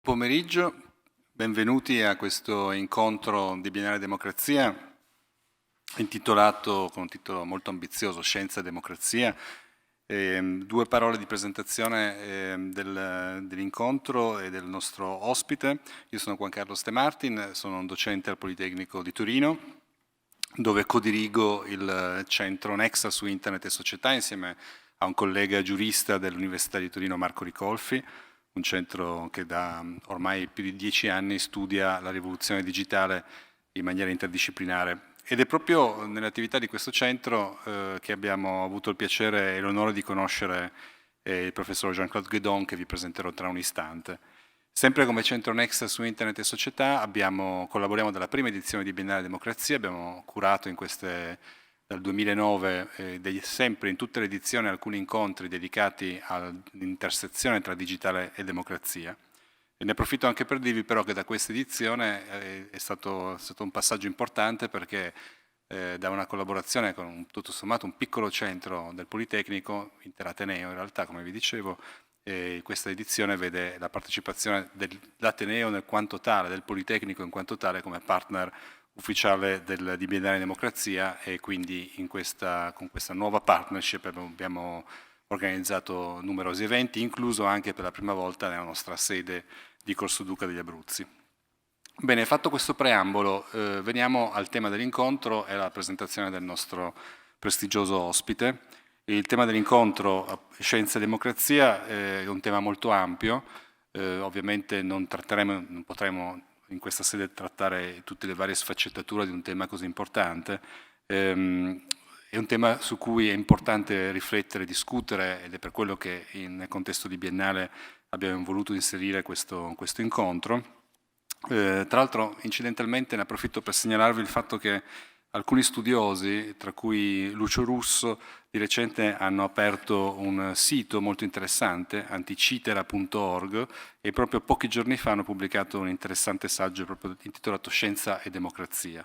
Pomeriggio, benvenuti a questo incontro di Biennale Democrazia intitolato con un titolo molto ambizioso Scienza e Democrazia. Due parole di presentazione dell'incontro e del nostro ospite. Io sono Juan Carlos De Martin, sono un docente al Politecnico di Torino, dove codirigo il centro Nexa su Internet e Società insieme a un collega giurista dell'Università di Torino, Marco Ricolfi, un centro che da ormai più di 10 anni studia la rivoluzione digitale in maniera interdisciplinare. Ed è proprio nelle attività di questo centro che abbiamo avuto il piacere e l'onore di conoscere il professor Jean-Claude Guédon, che vi presenterò tra un istante. Sempre come centro Nexa su Internet e Società collaboriamo dalla prima edizione di Biennale Democrazia, abbiamo curato dal 2009 sempre in tutte le edizioni alcuni incontri dedicati all'intersezione tra digitale e democrazia. E ne approfitto anche per dirvi però che da questa edizione è stato un passaggio importante perché da una collaborazione con tutto sommato un piccolo centro del Politecnico, Interateneo in realtà come vi dicevo, questa edizione vede la partecipazione dell'Ateneo nel quanto tale, del Politecnico in quanto tale come partner ufficiale di Biennale Democrazia, e quindi con questa nuova partnership abbiamo organizzato numerosi eventi, incluso anche per la prima volta nella nostra sede di Corso Duca degli Abruzzi. Bene, fatto questo preambolo, veniamo al tema dell'incontro e alla presentazione del nostro prestigioso ospite. Il tema dell'incontro, Scienza e Democrazia, è un tema molto ampio, ovviamente non potremo in questa sede trattare tutte le varie sfaccettature di un tema così importante. È un tema su cui è importante riflettere, discutere, ed è per quello che nel contesto di Biennale abbiamo voluto inserire questo incontro. Tra l'altro, incidentalmente, ne approfitto per segnalarvi il fatto che alcuni studiosi, tra cui Lucio Russo, di recente hanno aperto un sito molto interessante, anticitera.org, e proprio pochi giorni fa hanno pubblicato un interessante saggio proprio intitolato Scienza e Democrazia.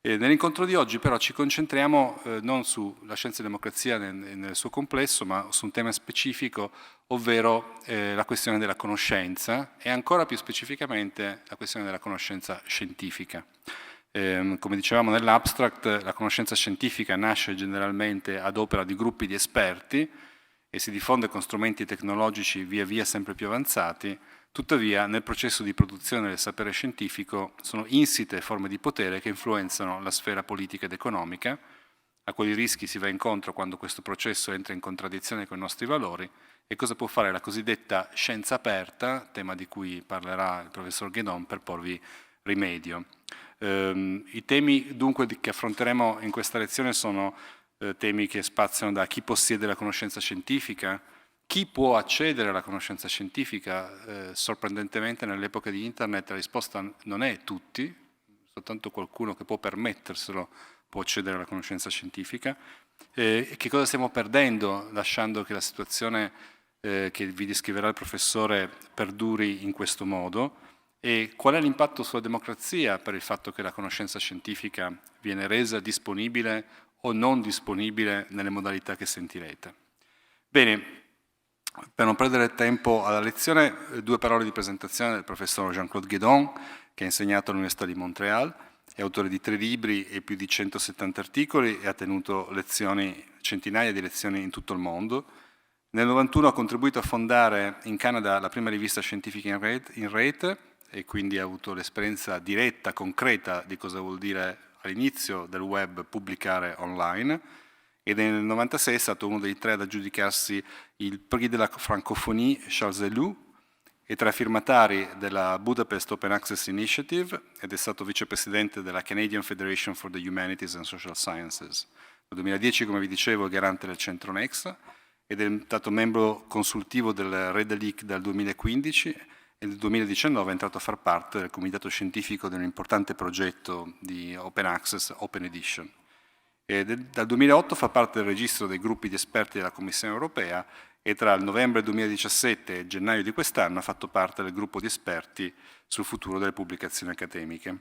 Nell'incontro di oggi però ci concentriamo non sulla scienza e democrazia nel suo complesso, ma su un tema specifico, ovvero la questione della conoscenza e ancora più specificamente la questione della conoscenza scientifica. Come dicevamo nell'abstract, la conoscenza scientifica nasce generalmente ad opera di gruppi di esperti e si diffonde con strumenti tecnologici via via sempre più avanzati. Tuttavia, nel processo di produzione del sapere scientifico sono insite forme di potere che influenzano la sfera politica ed economica, a quali rischi si va incontro quando questo processo entra in contraddizione con i nostri valori, e cosa può fare la cosiddetta scienza aperta, tema di cui parlerà il professor Guédon, per porvi rimedio. I temi dunque che affronteremo in questa lezione sono temi che spaziano da chi possiede la conoscenza scientifica, chi può accedere alla conoscenza scientifica. Sorprendentemente nell'epoca di Internet la risposta non è tutti, soltanto qualcuno che può permetterselo può accedere alla conoscenza scientifica. Che cosa stiamo perdendo lasciando che la situazione che vi descriverà il professore perduri in questo modo? E qual è l'impatto sulla democrazia per il fatto che la conoscenza scientifica viene resa disponibile o non disponibile nelle modalità che sentirete? Bene, per non perdere tempo alla lezione, due parole di presentazione del professor Jean-Claude Guédon, che ha insegnato all'Università di Montréal, è autore di 3 libri e più di 170 articoli e ha tenuto centinaia di lezioni in tutto il mondo. Nel 1991 ha contribuito a fondare in Canada la prima rivista scientifica in rete, e quindi ha avuto l'esperienza diretta, concreta di cosa vuol dire all'inizio del web pubblicare online, e nel 1996 è stato uno dei 3 ad aggiudicarsi il Prix de la Francophonie Charles Delou, e tra i firmatari della Budapest Open Access Initiative, ed è stato vicepresidente della Canadian Federation for the Humanities and Social Sciences. Nel 2010, come vi dicevo, è garante del centro Nexa, ed è stato membro consultivo del REDALIC dal 2015, e nel 2019 è entrato a far parte del comitato scientifico di un importante progetto di Open Access, Open Edition. Dal 2008 fa parte del registro dei gruppi di esperti della Commissione europea, e tra il novembre 2017 e gennaio di quest'anno ha fatto parte del gruppo di esperti sul futuro delle pubblicazioni accademiche.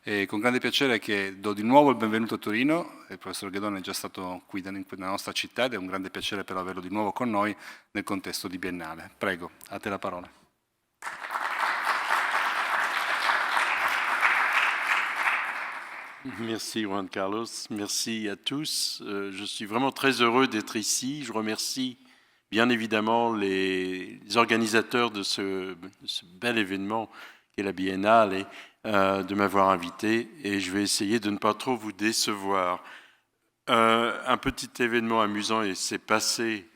E con grande piacere che do di nuovo il benvenuto a Torino. Il professor Guédon è già stato qui nella nostra città ed è un grande piacere per averlo di nuovo con noi nel contesto di Biennale. Prego, a te la parola. Merci Juan Carlos, merci à tous. Je suis vraiment très heureux d'être ici. Je remercie bien évidemment les organisateurs de ce bel événement qu'est la Biennale et de m'avoir invité, et je vais essayer de ne pas trop vous décevoir. Un petit événement amusant s'est passé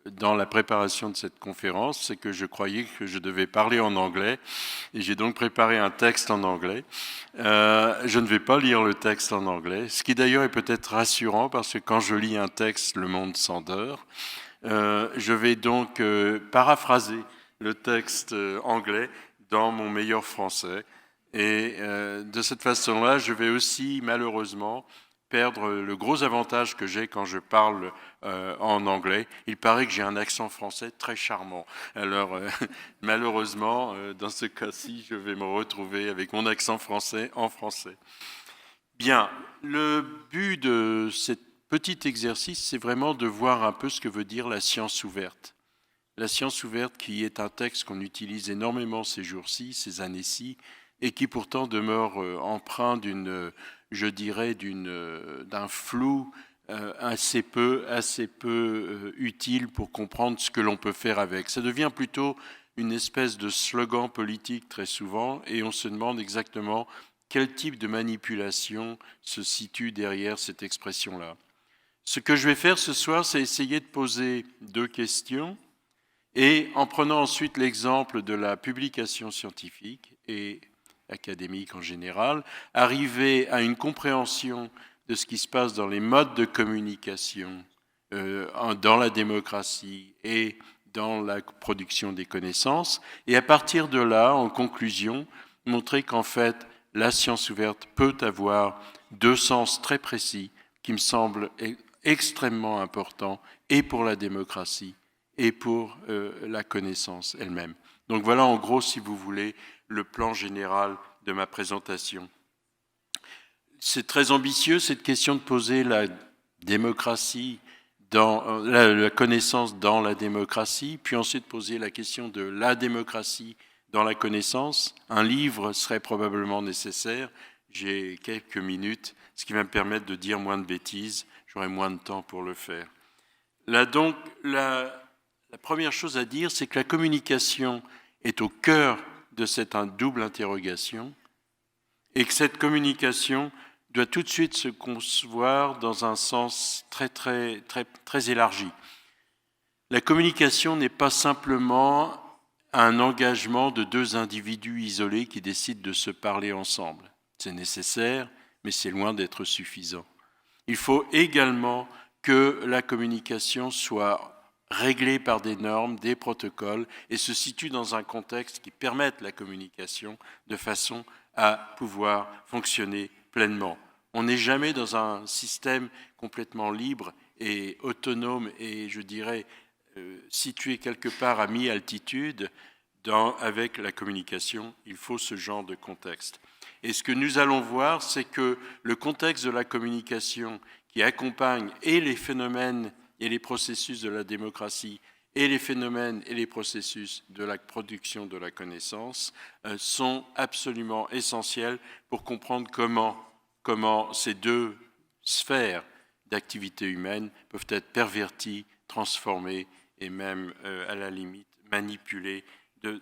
dans la préparation de cette conférence, c'est que je croyais que je devais parler en anglais, et j'ai donc préparé un texte en anglais. Je ne vais pas lire le texte en anglais, ce qui d'ailleurs est peut-être rassurant, parce que quand je lis un texte, le monde s'endort. Je vais donc paraphraser le texte anglais dans mon meilleur français, et de cette façon-là, je vais aussi malheureusement perdre le gros avantage que j'ai quand je parle en anglais. Il paraît que j'ai un accent français très charmant. Alors, malheureusement, dans ce cas-ci, je vais me retrouver avec mon accent français en français. Bien, le but de cet petit exercice, c'est vraiment de voir un peu ce que veut dire la science ouverte. La science ouverte, qui est un texte qu'on utilise énormément ces jours-ci, ces années-ci, et qui pourtant demeure empreint d'une, je dirais, d'un flou assez peu utile pour comprendre ce que l'on peut faire avec. Ça devient plutôt une espèce de slogan politique très souvent, et on se demande exactement quel type de manipulation se situe derrière cette expression-là. Ce que je vais faire ce soir, c'est essayer de poser deux questions, et en prenant ensuite l'exemple de la publication scientifique et académique en général, arriver à une compréhension de ce qui se passe dans les modes de communication, dans la démocratie et dans la production des connaissances, et à partir de là, en conclusion, montrer qu'en fait, la science ouverte peut avoir deux sens très précis qui me semblent extrêmement importants, et pour la démocratie et pour la connaissance elle-même. Donc voilà en gros, si vous voulez, le plan général de ma présentation. C'est très ambitieux cette question de poser la démocratie dans la connaissance dans la démocratie, puis ensuite poser la question de la démocratie dans la connaissance. Un livre serait probablement nécessaire. J'ai quelques minutes, ce qui va me permettre de dire moins de bêtises. J'aurai moins de temps pour le faire. Là donc, la première chose à dire, c'est que la communication est au cœur de cette double interrogation, et que cette communication doit tout de suite se concevoir dans un sens très élargi. La communication n'est pas simplement un engagement de deux individus isolés qui décident de se parler ensemble. C'est nécessaire, mais c'est loin d'être suffisant. Il faut également que la communication soit réglée par des normes, des protocoles, et se situe dans un contexte qui permette la communication de façon à pouvoir fonctionner pleinement. On n'est jamais dans un système complètement libre et autonome et, je dirais, situé quelque part à mi-altitude avec la communication. Il faut ce genre de contexte. Et ce que nous allons voir, c'est que le contexte de la communication qui accompagne et les phénomènes et les processus de la démocratie et les phénomènes et les processus de la production de la connaissance sont absolument essentiels pour comprendre comment ces deux sphères d'activité humaine peuvent être perverties, transformées et même, à la limite, manipulées de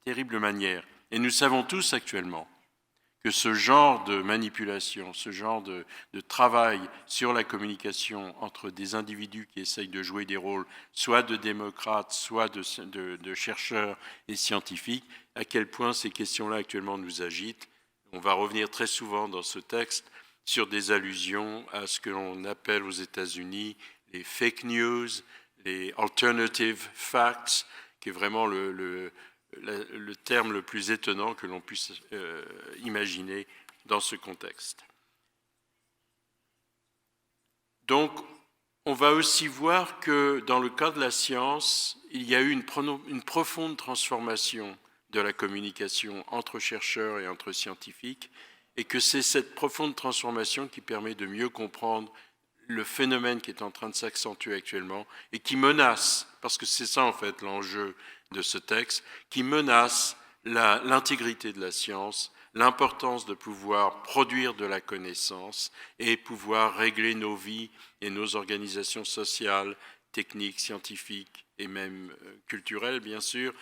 terribles manières. Et nous savons tous actuellement que ce genre de manipulation, ce genre de travail sur la communication entre des individus qui essayent de jouer des rôles soit de démocrates, soit de chercheurs et scientifiques, à quel point ces questions-là actuellement nous agitent. On va revenir très souvent dans ce texte sur des allusions à ce que l'on appelle aux États-Unis les fake news, les alternative facts, qui est vraiment le terme le plus étonnant que l'on puisse imaginer dans ce contexte. Donc, on va aussi voir que dans le cas de la science, il y a eu une profonde transformation de la communication entre chercheurs et entre scientifiques, et que c'est cette profonde transformation qui permet de mieux comprendre le phénomène qui est en train de s'accentuer actuellement et qui menace, parce que c'est ça en fait l'enjeu de ce texte, qui menace l'intégrité de la science l'importance de pouvoir produire de la connaissance et pouvoir régler nos vies et nos organisations sociales, techniques, scientifiques et même culturelles, bien sûr,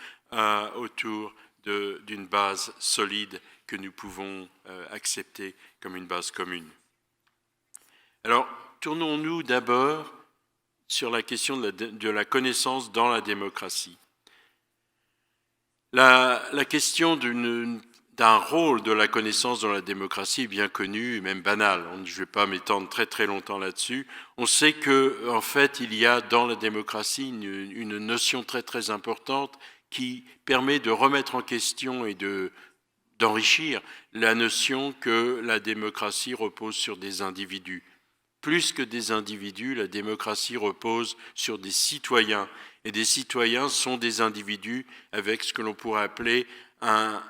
autour d'une base solide que nous pouvons accepter comme une base commune. Alors, tournons-nous d'abord sur la question de la connaissance dans la démocratie. La question d'un rôle de la connaissance dans la démocratie est bien connue et même banale. Je ne vais pas m'étendre très très longtemps là-dessus. On sait qu'en fait, il y a dans la démocratie une notion très très importante qui permet de remettre en question et d'enrichir la notion que la démocratie repose sur des individus. Plus que des individus, la démocratie repose sur des citoyens. Et des citoyens sont des individus avec ce que l'on pourrait appeler un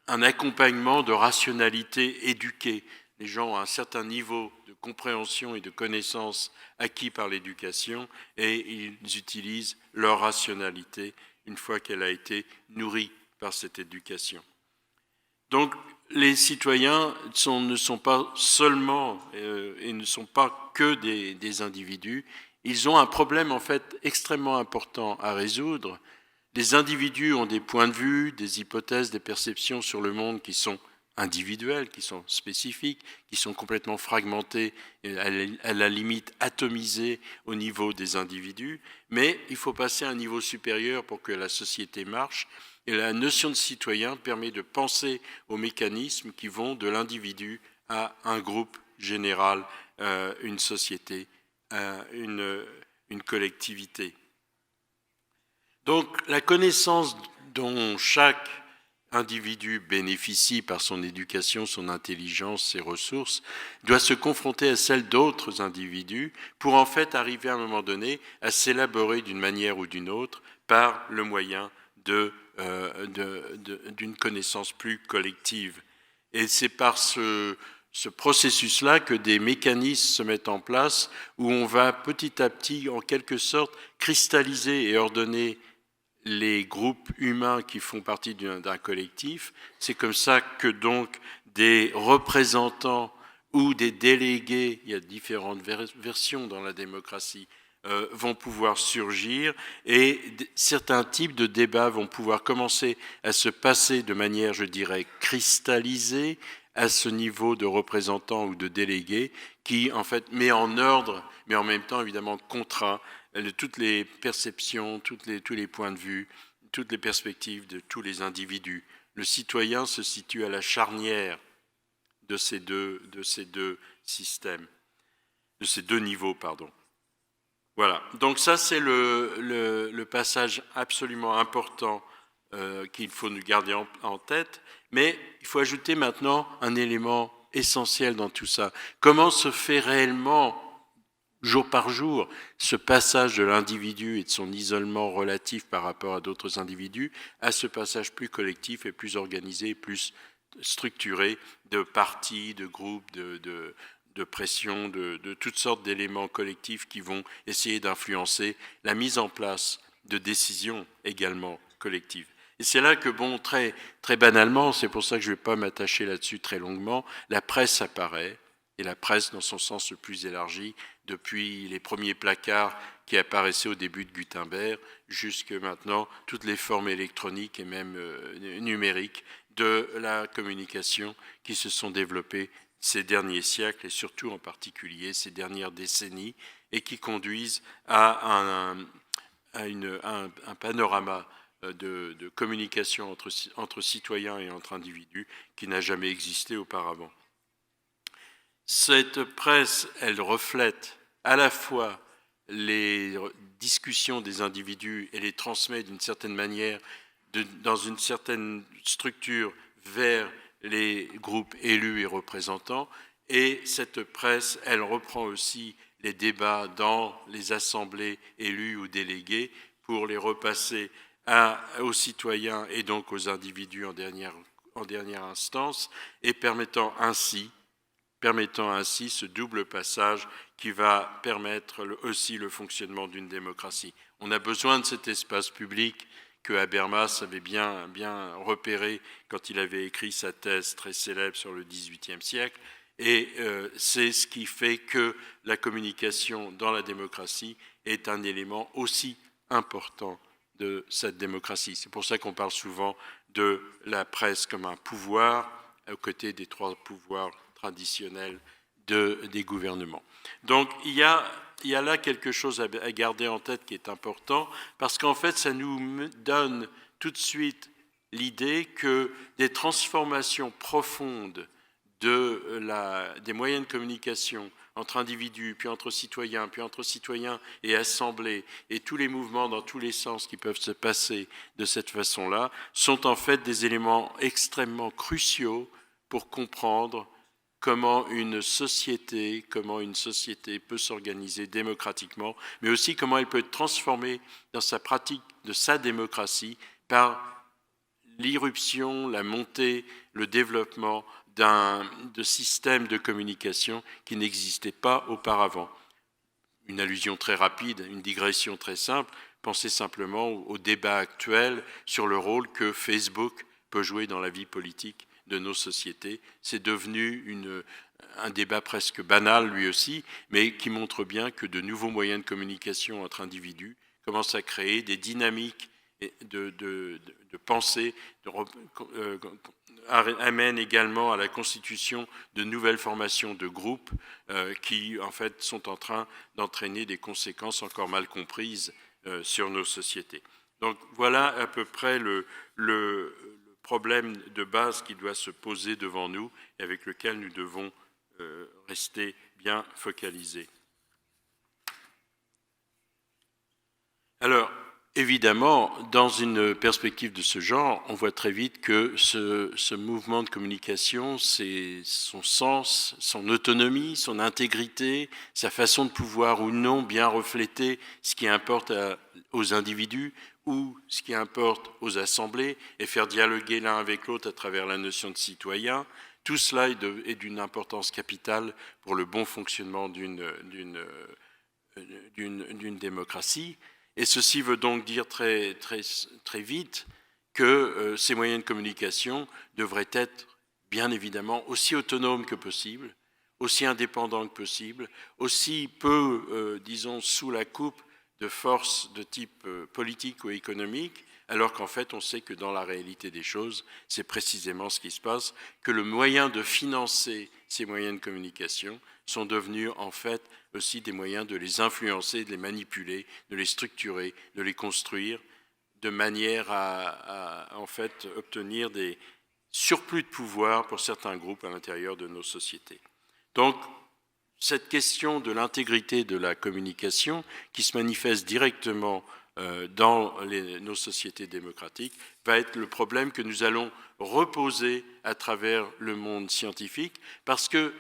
accompagnement de rationalité éduquée. Les gens ont un certain niveau de compréhension et de connaissance acquis par l'éducation et ils utilisent leur rationalité une fois qu'elle a été nourrie par cette éducation. Donc, les citoyens ne sont pas seulement et ne sont pas que des individus. Ils ont un problème en fait extrêmement important à résoudre. Les individus ont des points de vue, des hypothèses, des perceptions sur le monde qui sont individuelles, qui sont spécifiques, qui sont complètement fragmentées, à la limite atomisées au niveau des individus. Mais il faut passer à un niveau supérieur pour que la société marche. Et la notion de citoyen permet de penser aux mécanismes qui vont de l'individu à un groupe général, une société, une collectivité. Donc la connaissance dont chaque individu bénéficie par son éducation, son intelligence, ses ressources, doit se confronter à celle d'autres individus pour en fait arriver à un moment donné à s'élaborer d'une manière ou d'une autre par le moyen d'une connaissance plus collective. Et c'est par ce processus-là que des mécanismes se mettent en place où on va petit à petit, en quelque sorte, cristalliser et ordonner les groupes humains qui font partie d'un collectif. C'est comme ça que donc des représentants ou des délégués, il y a différentes versions dans la démocratie, vont pouvoir surgir et certains types de débats vont pouvoir commencer à se passer de manière, je dirais, cristallisée à ce niveau de représentants ou de délégués qui, en fait, met en ordre, mais en même temps, évidemment, contraint toutes les perceptions, tous les points de vue, toutes les perspectives de tous les individus. Le citoyen se situe à la charnière de ces deux systèmes, de ces deux niveaux, pardon. Voilà, donc ça c'est le passage absolument important qu'il faut nous garder en tête, mais il faut ajouter maintenant un élément essentiel dans tout ça. Comment se fait réellement, jour par jour, ce passage de l'individu et de son isolement relatif par rapport à d'autres individus à ce passage plus collectif et plus organisé, plus structuré de partis, de groupes, de pression, de toutes sortes d'éléments collectifs qui vont essayer d'influencer la mise en place de décisions également collectives. Et c'est là que, bon, très, très banalement, c'est pour ça que je ne vais pas m'attacher là-dessus très longuement, la presse apparaît, et la presse dans son sens le plus élargi, depuis les premiers placards qui apparaissaient au début de Gutenberg, jusque maintenant toutes les formes électroniques et même numériques de la communication qui se sont développées ces derniers siècles et surtout en particulier ces dernières décennies et qui conduisent à un panorama de communication entre citoyens et entre individus qui n'a jamais existé auparavant. Cette presse, elle reflète à la fois les discussions des individus et les transmet d'une certaine manière, dans une certaine structure vers les groupes élus et représentants, et cette presse, elle reprend aussi les débats dans les assemblées élues ou déléguées pour les repasser aux citoyens et donc aux individus en dernière instance, et permettant ainsi ce double passage qui va permettre aussi le fonctionnement d'une démocratie. On a besoin de cet espace public que Habermas avait bien repéré quand il avait écrit sa thèse très célèbre sur le XVIIIe siècle. Et c'est ce qui fait que la communication dans la démocratie est un élément aussi important de cette démocratie. C'est pour ça qu'on parle souvent de la presse comme un pouvoir, aux côtés des 3 pouvoirs traditionnels des gouvernements. Donc il y a là quelque chose à garder en tête qui est important, parce qu'en fait ça nous donne tout de suite l'idée que des transformations profondes des moyens de communication entre individus, puis entre citoyens et assemblées, et tous les mouvements dans tous les sens qui peuvent se passer de cette façon-là, sont en fait des éléments extrêmement cruciaux pour comprendre comment une société peut s'organiser démocratiquement, mais aussi comment elle peut être transformée dans sa pratique de sa démocratie par l'irruption, la montée, le développement de systèmes de communication qui n'existaient pas auparavant. Une allusion très rapide, une digression très simple, pensez simplement au débat actuel sur le rôle que Facebook peut jouer dans la vie politique de nos sociétés. C'est devenu un débat presque banal lui aussi, mais qui montre bien que de nouveaux moyens de communication entre individus commencent à créer des dynamiques de pensée, amène également à la constitution de nouvelles formations de groupes qui, en fait, sont en train d'entraîner des conséquences encore mal comprises sur nos sociétés. Donc, voilà à peu près le problème de base qui doit se poser devant nous et avec lequel nous devons rester bien focalisés. Alors, évidemment, dans une perspective de ce genre, on voit très vite que ce mouvement de communication, c'est son sens, son autonomie, son intégrité, sa façon de pouvoir ou non bien refléter ce qui importe aux individus ou ce qui importe aux assemblées et faire dialoguer l'un avec l'autre à travers la notion de citoyen. Tout cela est d'une importance capitale pour le bon fonctionnement d'une démocratie. Et ceci veut donc dire très, très, très vite que ces moyens de communication devraient être bien évidemment aussi autonomes que possible, aussi indépendants que possible, aussi peu, disons, sous la coupe de forces de type politique ou économique, alors qu'en fait on sait que dans la réalité des choses, c'est précisément ce qui se passe, que le moyen de financer ces moyens de communication sont devenus en fait aussi des moyens de les influencer, de les manipuler, de les structurer, de les construire, de manière à en fait obtenir des surplus de pouvoir pour certains groupes à l'intérieur de nos sociétés. Donc, cette question de l'intégrité de la communication, qui se manifeste directement dans nos sociétés démocratiques, va être le problème que nous allons reposer à travers le monde scientifique, parce que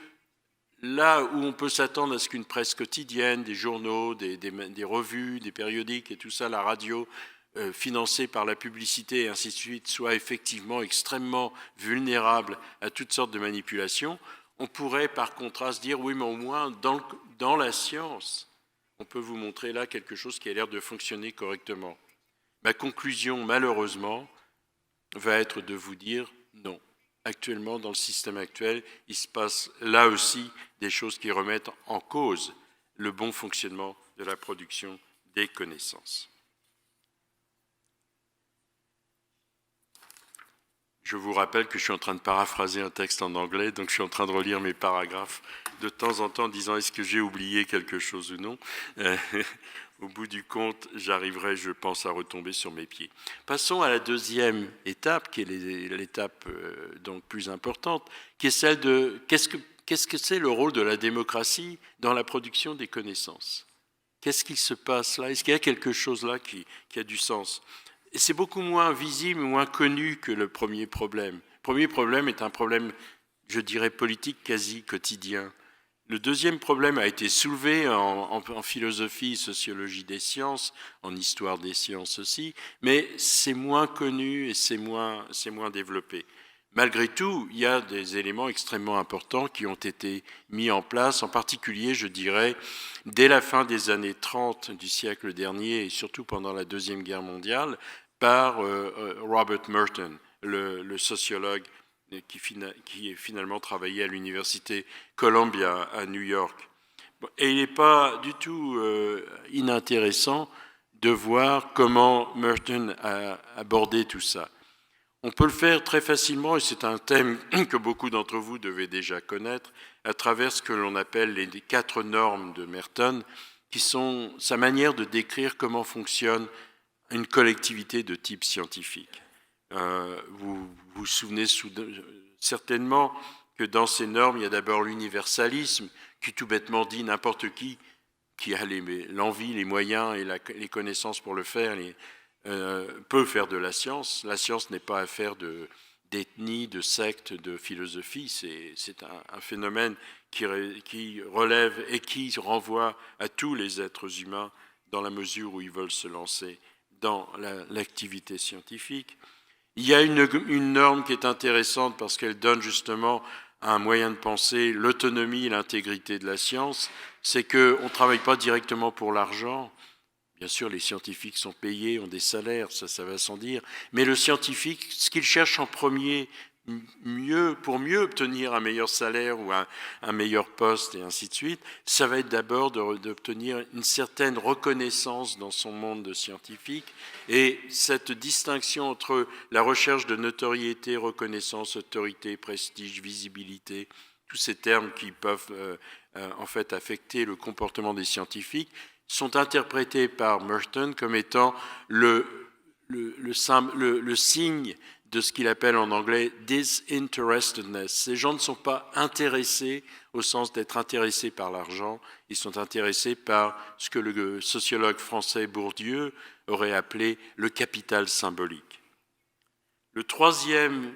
là où on peut s'attendre à ce qu'une presse quotidienne, des journaux, des revues, des périodiques et tout ça, la radio, financée par la publicité et ainsi de suite, soit effectivement extrêmement vulnérable à toutes sortes de manipulations, on pourrait par contraste dire, oui, mais au moins dans la science, on peut vous montrer là quelque chose qui a l'air de fonctionner correctement. Ma conclusion, malheureusement, va être de vous dire non. Actuellement, dans le système actuel, il se passe là aussi des choses qui remettent en cause le bon fonctionnement de la production des connaissances. Je vous rappelle que je suis en train de paraphraser un texte en anglais, donc je suis en train de relire mes paragraphes de temps en temps en disant est-ce que j'ai oublié quelque chose ou non. Au bout du compte, j'arriverai, je pense, à retomber sur mes pieds. Passons à la deuxième étape, qui est l'étape donc plus importante, qui est celle de qu'est-ce que c'est le rôle de la démocratie dans la production des connaissances? Qu'est-ce qui se passe là? Est-ce qu'il y a quelque chose là qui a du sens? Et c'est beaucoup moins visible, moins connu que le premier problème. Le premier problème est un problème, je dirais, politique quasi quotidien. Le deuxième problème a été soulevé en philosophie, sociologie des sciences, en histoire des sciences aussi, mais c'est moins connu et c'est moins développé. Malgré tout, il y a des éléments extrêmement importants qui ont été mis en place, en particulier, je dirais, dès la fin des années 30 du siècle dernier et surtout pendant la Deuxième Guerre mondiale, par Robert Merton, le sociologue qui est finalement travaillé à l'université Columbia à New York. Et il n'est pas du tout inintéressant de voir comment Merton a abordé tout ça. On peut le faire très facilement, et c'est un thème que beaucoup d'entre vous devez déjà connaître, à travers ce que l'on appelle les 4 normes de Merton, qui sont sa manière de décrire comment fonctionne une collectivité de type scientifique. Vous vous souvenez certainement que dans ces normes, il y a d'abord l'universalisme, qui tout bêtement dit n'importe qui a l'envie, les moyens et les connaissances pour le faire, peut faire de la science. La science n'est pas affaire d'ethnie, de secte, de philosophie. C'est un phénomène qui relève et qui renvoie à tous les êtres humains dans la mesure où ils veulent se lancer dans l'activité scientifique. Il y a une norme qui est intéressante parce qu'elle donne justement un moyen de penser l'autonomie et l'intégrité de la science. C'est qu'on ne travaille pas directement pour l'argent. Bien sûr, les scientifiques sont payés, ont des salaires, ça va sans dire. Mais le scientifique, ce qu'il cherche en premier, pour mieux obtenir un meilleur salaire ou un meilleur poste et ainsi de suite, ça va être d'abord d'obtenir une certaine reconnaissance dans son monde de scientifique. Et cette distinction entre la recherche de notoriété, reconnaissance, autorité, prestige, visibilité, tous ces termes qui peuvent en fait affecter le comportement des scientifiques, sont interprétés par Merton comme étant le signe de ce qu'il appelle en anglais « disinterestedness ». Ces gens ne sont pas intéressés au sens d'être intéressés par l'argent, ils sont intéressés par ce que le sociologue français Bourdieu aurait appelé le capital symbolique. La troisième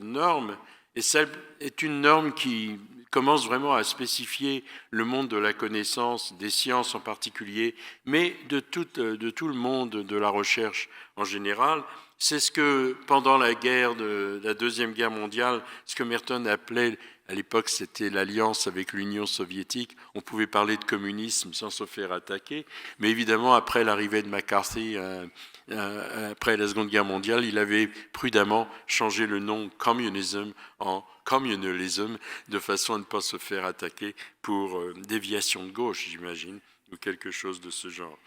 norme est une norme qui commence vraiment à spécifier le monde de la connaissance, des sciences en particulier, mais de tout le monde de la recherche en général. C'est ce que, pendant la Deuxième Guerre mondiale, ce que Merton appelait, à l'époque c'était l'alliance avec l'Union soviétique, on pouvait parler de communisme sans se faire attaquer, mais évidemment après l'arrivée de McCarthy, après la Seconde Guerre mondiale, il avait prudemment changé le nom communism en communalism, de façon à ne pas se faire attaquer pour déviation de gauche, j'imagine, ou quelque chose de ce genre.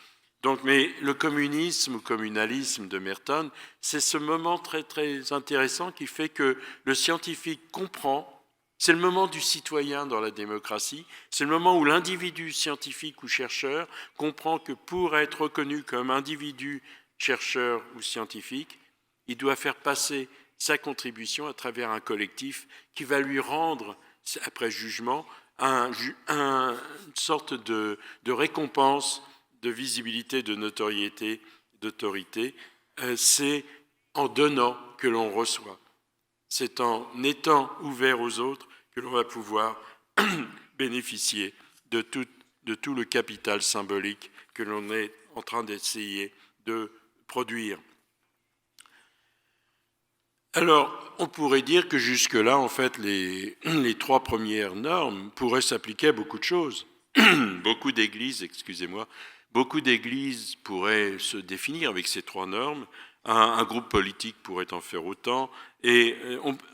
Donc, mais le communisme ou communalisme de Merton, c'est ce moment très très intéressant qui fait que le scientifique comprend. C'est le moment du citoyen dans la démocratie, c'est le moment où l'individu scientifique ou chercheur comprend que pour être reconnu comme individu chercheur ou scientifique, il doit faire passer sa contribution à travers un collectif qui va lui rendre, après jugement, une sorte de récompense, de visibilité, de notoriété, d'autorité. C'est en donnant que l'on reçoit. C'est en étant ouvert aux autres que l'on va pouvoir bénéficier de tout le capital symbolique que l'on est en train d'essayer de produire. Alors, on pourrait dire que jusque-là, en fait, les 3 premières normes pourraient s'appliquer à beaucoup de choses. Beaucoup d'églises pourraient se définir avec ces 3 normes. Un groupe politique pourrait en faire autant. Et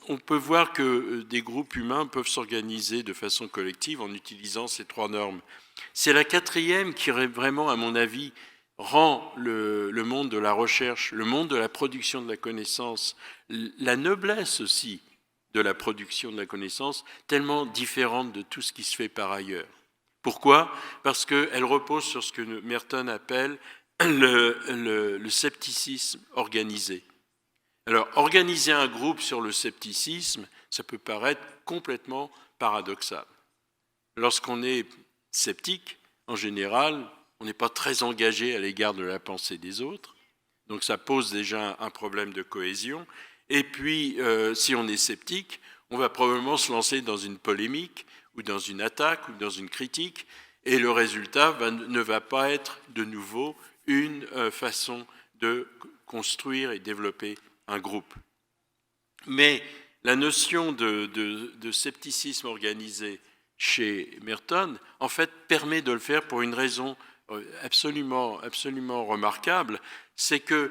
on peut voir que des groupes humains peuvent s'organiser de façon collective en utilisant ces 3 normes. C'est la 4e qui vraiment, à mon avis, rend le monde de la recherche, le monde de la production de la connaissance, la noblesse aussi de la production de la connaissance, tellement différente de tout ce qui se fait par ailleurs. Pourquoi ? Parce qu'elle repose sur ce que Merton appelle le scepticisme organisé. Alors, organiser un groupe sur le scepticisme, ça peut paraître complètement paradoxal. Lorsqu'on est sceptique, en général, on n'est pas très engagé à l'égard de la pensée des autres, donc ça pose déjà un problème de cohésion. Et puis, si on est sceptique, on va probablement se lancer dans une polémique, ou dans une attaque, ou dans une critique, et le résultat ne va pas être de nouveau une façon de construire et développer un groupe. Mais la notion de scepticisme organisé chez Merton, en fait, permet de le faire pour une raison absolument remarquable, c'est que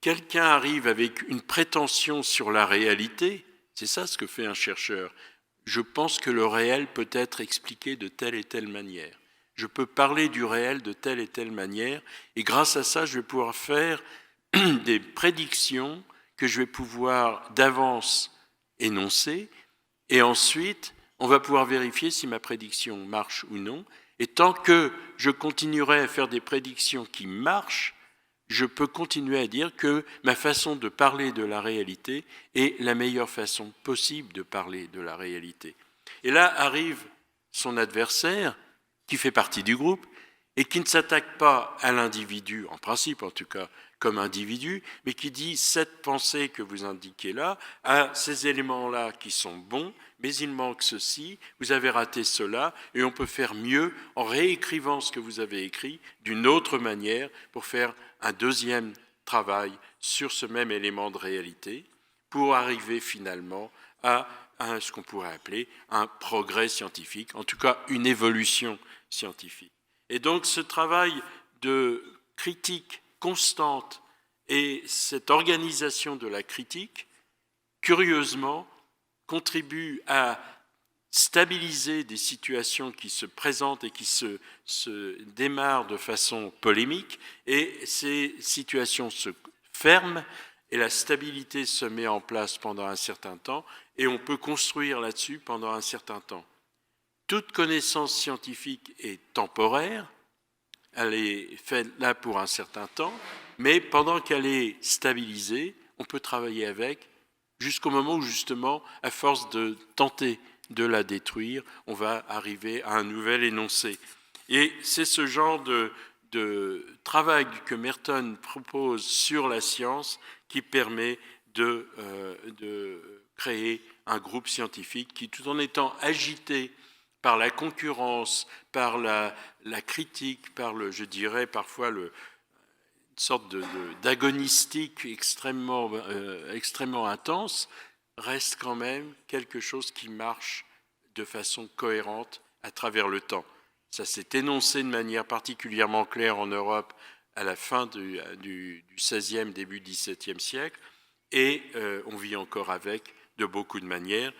quelqu'un arrive avec une prétention sur la réalité, c'est ça ce que fait un chercheur. Je pense que le réel peut être expliqué de telle et telle manière. Je peux parler du réel de telle et telle manière, et grâce à ça, je vais pouvoir faire des prédictions que je vais pouvoir d'avance énoncer, et ensuite, on va pouvoir vérifier si ma prédiction marche ou non. Et tant que je continuerai à faire des prédictions qui marchent, je peux continuer à dire que ma façon de parler de la réalité est la meilleure façon possible de parler de la réalité. Et là arrive son adversaire, qui fait partie du groupe, et qui ne s'attaque pas à l'individu, en principe en tout cas, comme individu, mais qui dit cette pensée que vous indiquez là a ces éléments-là qui sont bons, mais il manque ceci, vous avez raté cela, et on peut faire mieux en réécrivant ce que vous avez écrit d'une autre manière pour faire un deuxième travail sur ce même élément de réalité, pour arriver finalement à ce qu'on pourrait appeler un progrès scientifique, en tout cas une évolution scientifique. Et donc ce travail de critique constante et cette organisation de la critique, curieusement, contribue à stabiliser des situations qui se présentent et qui se démarrent de façon polémique, et ces situations se ferment et la stabilité se met en place pendant un certain temps, et on peut construire là-dessus pendant un certain temps. Toute connaissance scientifique est temporaire, elle est faite là pour un certain temps, mais pendant qu'elle est stabilisée, on peut travailler avec jusqu'au moment où, justement, à force de tenter de la détruire, on va arriver à un nouvel énoncé. Et c'est ce genre de travail que Merton propose sur la science qui permet de créer un groupe scientifique qui, tout en étant agité par la concurrence, par la critique, par je dirais parfois une sorte d'agonistique extrêmement intense, reste quand même quelque chose qui marche de façon cohérente à travers le temps. Ça s'est énoncé de manière particulièrement claire en Europe à la fin du XVIe, début XVIIe siècle, et on vit encore avec de beaucoup de manières.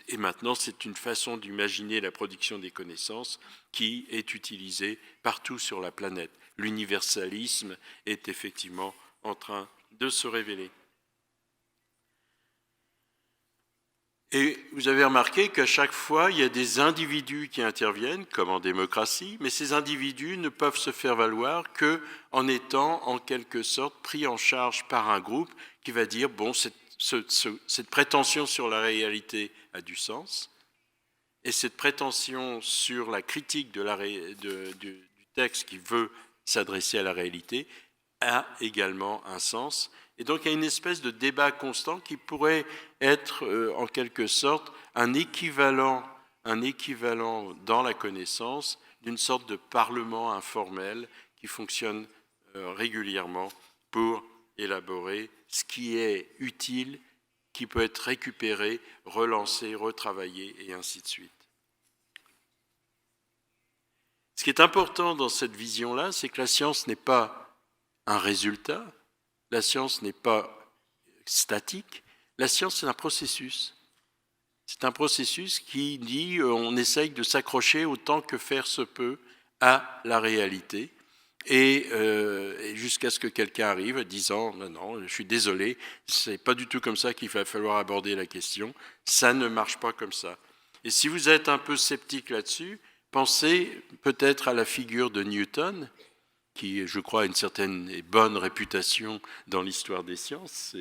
Et maintenant, c'est une façon d'imaginer la production des connaissances qui est utilisée partout sur la planète. L'universalisme est effectivement en train de se révéler. Et vous avez remarqué qu'à chaque fois, il y a des individus qui interviennent, comme en démocratie, mais ces individus ne peuvent se faire valoir qu'en étant, en quelque sorte, pris en charge par un groupe qui va dire, bon, cette prétention sur la réalité a du sens, et cette prétention sur la critique du texte qui veut s'adresser à la réalité a également un sens. Et donc il y a une espèce de débat constant qui pourrait être en quelque sorte un équivalent dans la connaissance d'une sorte de parlement informel qui fonctionne régulièrement pour élaborer ce qui est utile, qui peut être récupéré, relancé, retravaillé, et ainsi de suite. Ce qui est important dans cette vision-là, c'est que la science n'est pas un résultat, la science n'est pas statique, la science c'est un processus. C'est un processus qui dit on essaye de s'accrocher autant que faire se peut à la réalité, et jusqu'à ce que quelqu'un arrive disant non, je suis désolé, c'est pas du tout comme ça qu'il va falloir aborder la question, ça ne marche pas comme ça. Et si vous êtes un peu sceptique là-dessus, pensez peut-être à la figure de Newton, qui, je crois, a une certaine et bonne réputation dans l'histoire des sciences.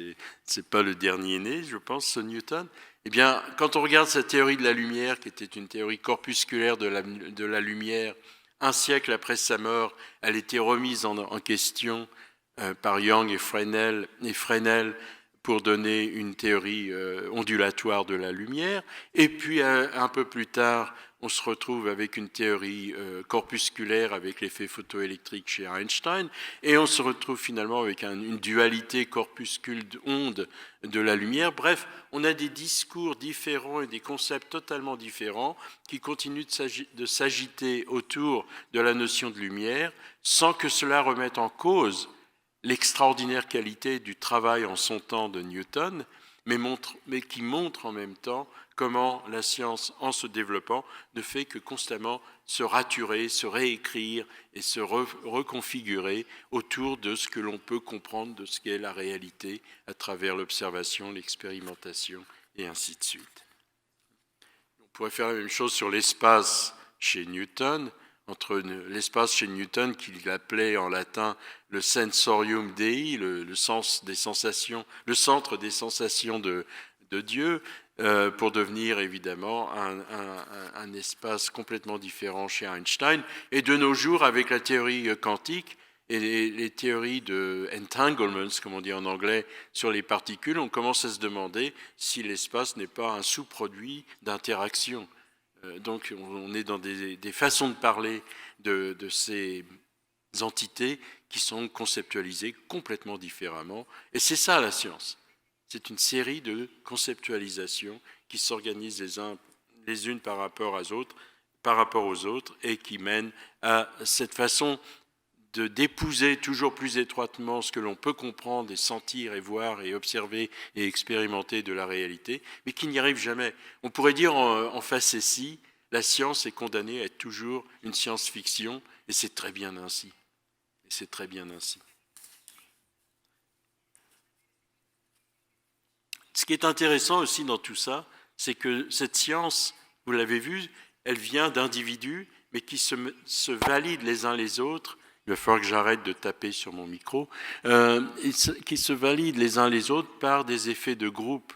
C'est pas le dernier né, je pense, ce Newton. Eh bien, quand on regarde sa théorie de la lumière, qui était une théorie corpusculaire de la lumière, un siècle après sa mort, elle était remise en question par Young et Fresnel pour donner une théorie ondulatoire de la lumière. Et puis, un peu plus tard, on se retrouve avec une théorie corpusculaire avec l'effet photoélectrique chez Einstein, et on se retrouve finalement avec une dualité corpuscule-onde de la lumière. Bref, on a des discours différents et des concepts totalement différents qui continuent de s'agiter autour de la notion de lumière, sans que cela remette en cause l'extraordinaire qualité du travail en son temps de Newton, mais qui montre en même temps comment la science, en se développant, ne fait que constamment se raturer, se réécrire et se reconfigurer autour de ce que l'on peut comprendre de ce qu'est la réalité à travers l'observation, l'expérimentation et ainsi de suite. On pourrait faire la même chose sur l'espace chez Newton, entre l'espace chez Newton qu'il appelait en latin le sensorium Dei, le sens des sensations, le centre des sensations de Dieu, pour devenir évidemment un espace complètement différent chez Einstein. Et de nos jours, avec la théorie quantique et les théories de entanglements, comme on dit en anglais, sur les particules, on commence à se demander si l'espace n'est pas un sous-produit d'interaction. Donc on est dans des façons de parler de ces entités qui sont conceptualisées complètement différemment. Et c'est ça la science. C'est une série de conceptualisations qui s'organisent les unes par rapport aux autres et qui mènent à cette façon d'épouser toujours plus étroitement ce que l'on peut comprendre et sentir et voir et observer et expérimenter de la réalité, mais qui n'y arrive jamais. On pourrait dire en facétie, la science est condamnée à être toujours une science-fiction, et c'est très bien ainsi. Et c'est très bien ainsi. Ce qui est intéressant aussi dans tout ça, c'est que cette science, vous l'avez vu, elle vient d'individus, mais qui se valident les uns les autres. Il va falloir que j'arrête de taper sur mon micro. Qui se valident les uns les autres par des effets de groupe.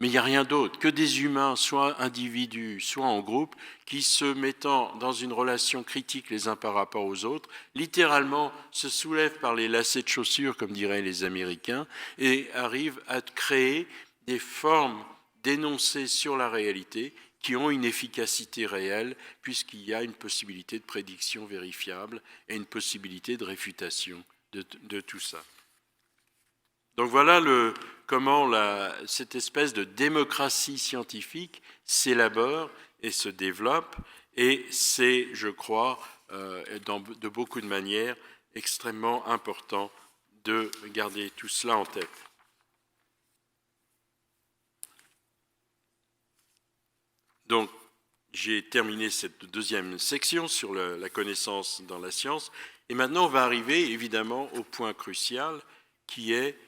Mais il n'y a rien d'autre que des humains, soit individus, soit en groupe, qui se mettant dans une relation critique les uns par rapport aux autres, littéralement se soulèvent par les lacets de chaussures, comme diraient les Américains, et arrivent à créer des formes d'énoncés sur la réalité qui ont une efficacité réelle, puisqu'il y a une possibilité de prédiction vérifiable et une possibilité de réfutation de tout ça. Donc voilà comment cette espèce de démocratie scientifique s'élabore et se développe, et c'est, je crois, de beaucoup de manières, extrêmement important de garder tout cela en tête. Donc, j'ai terminé cette deuxième section sur la connaissance dans la science, et maintenant on va arriver évidemment au point crucial qui est,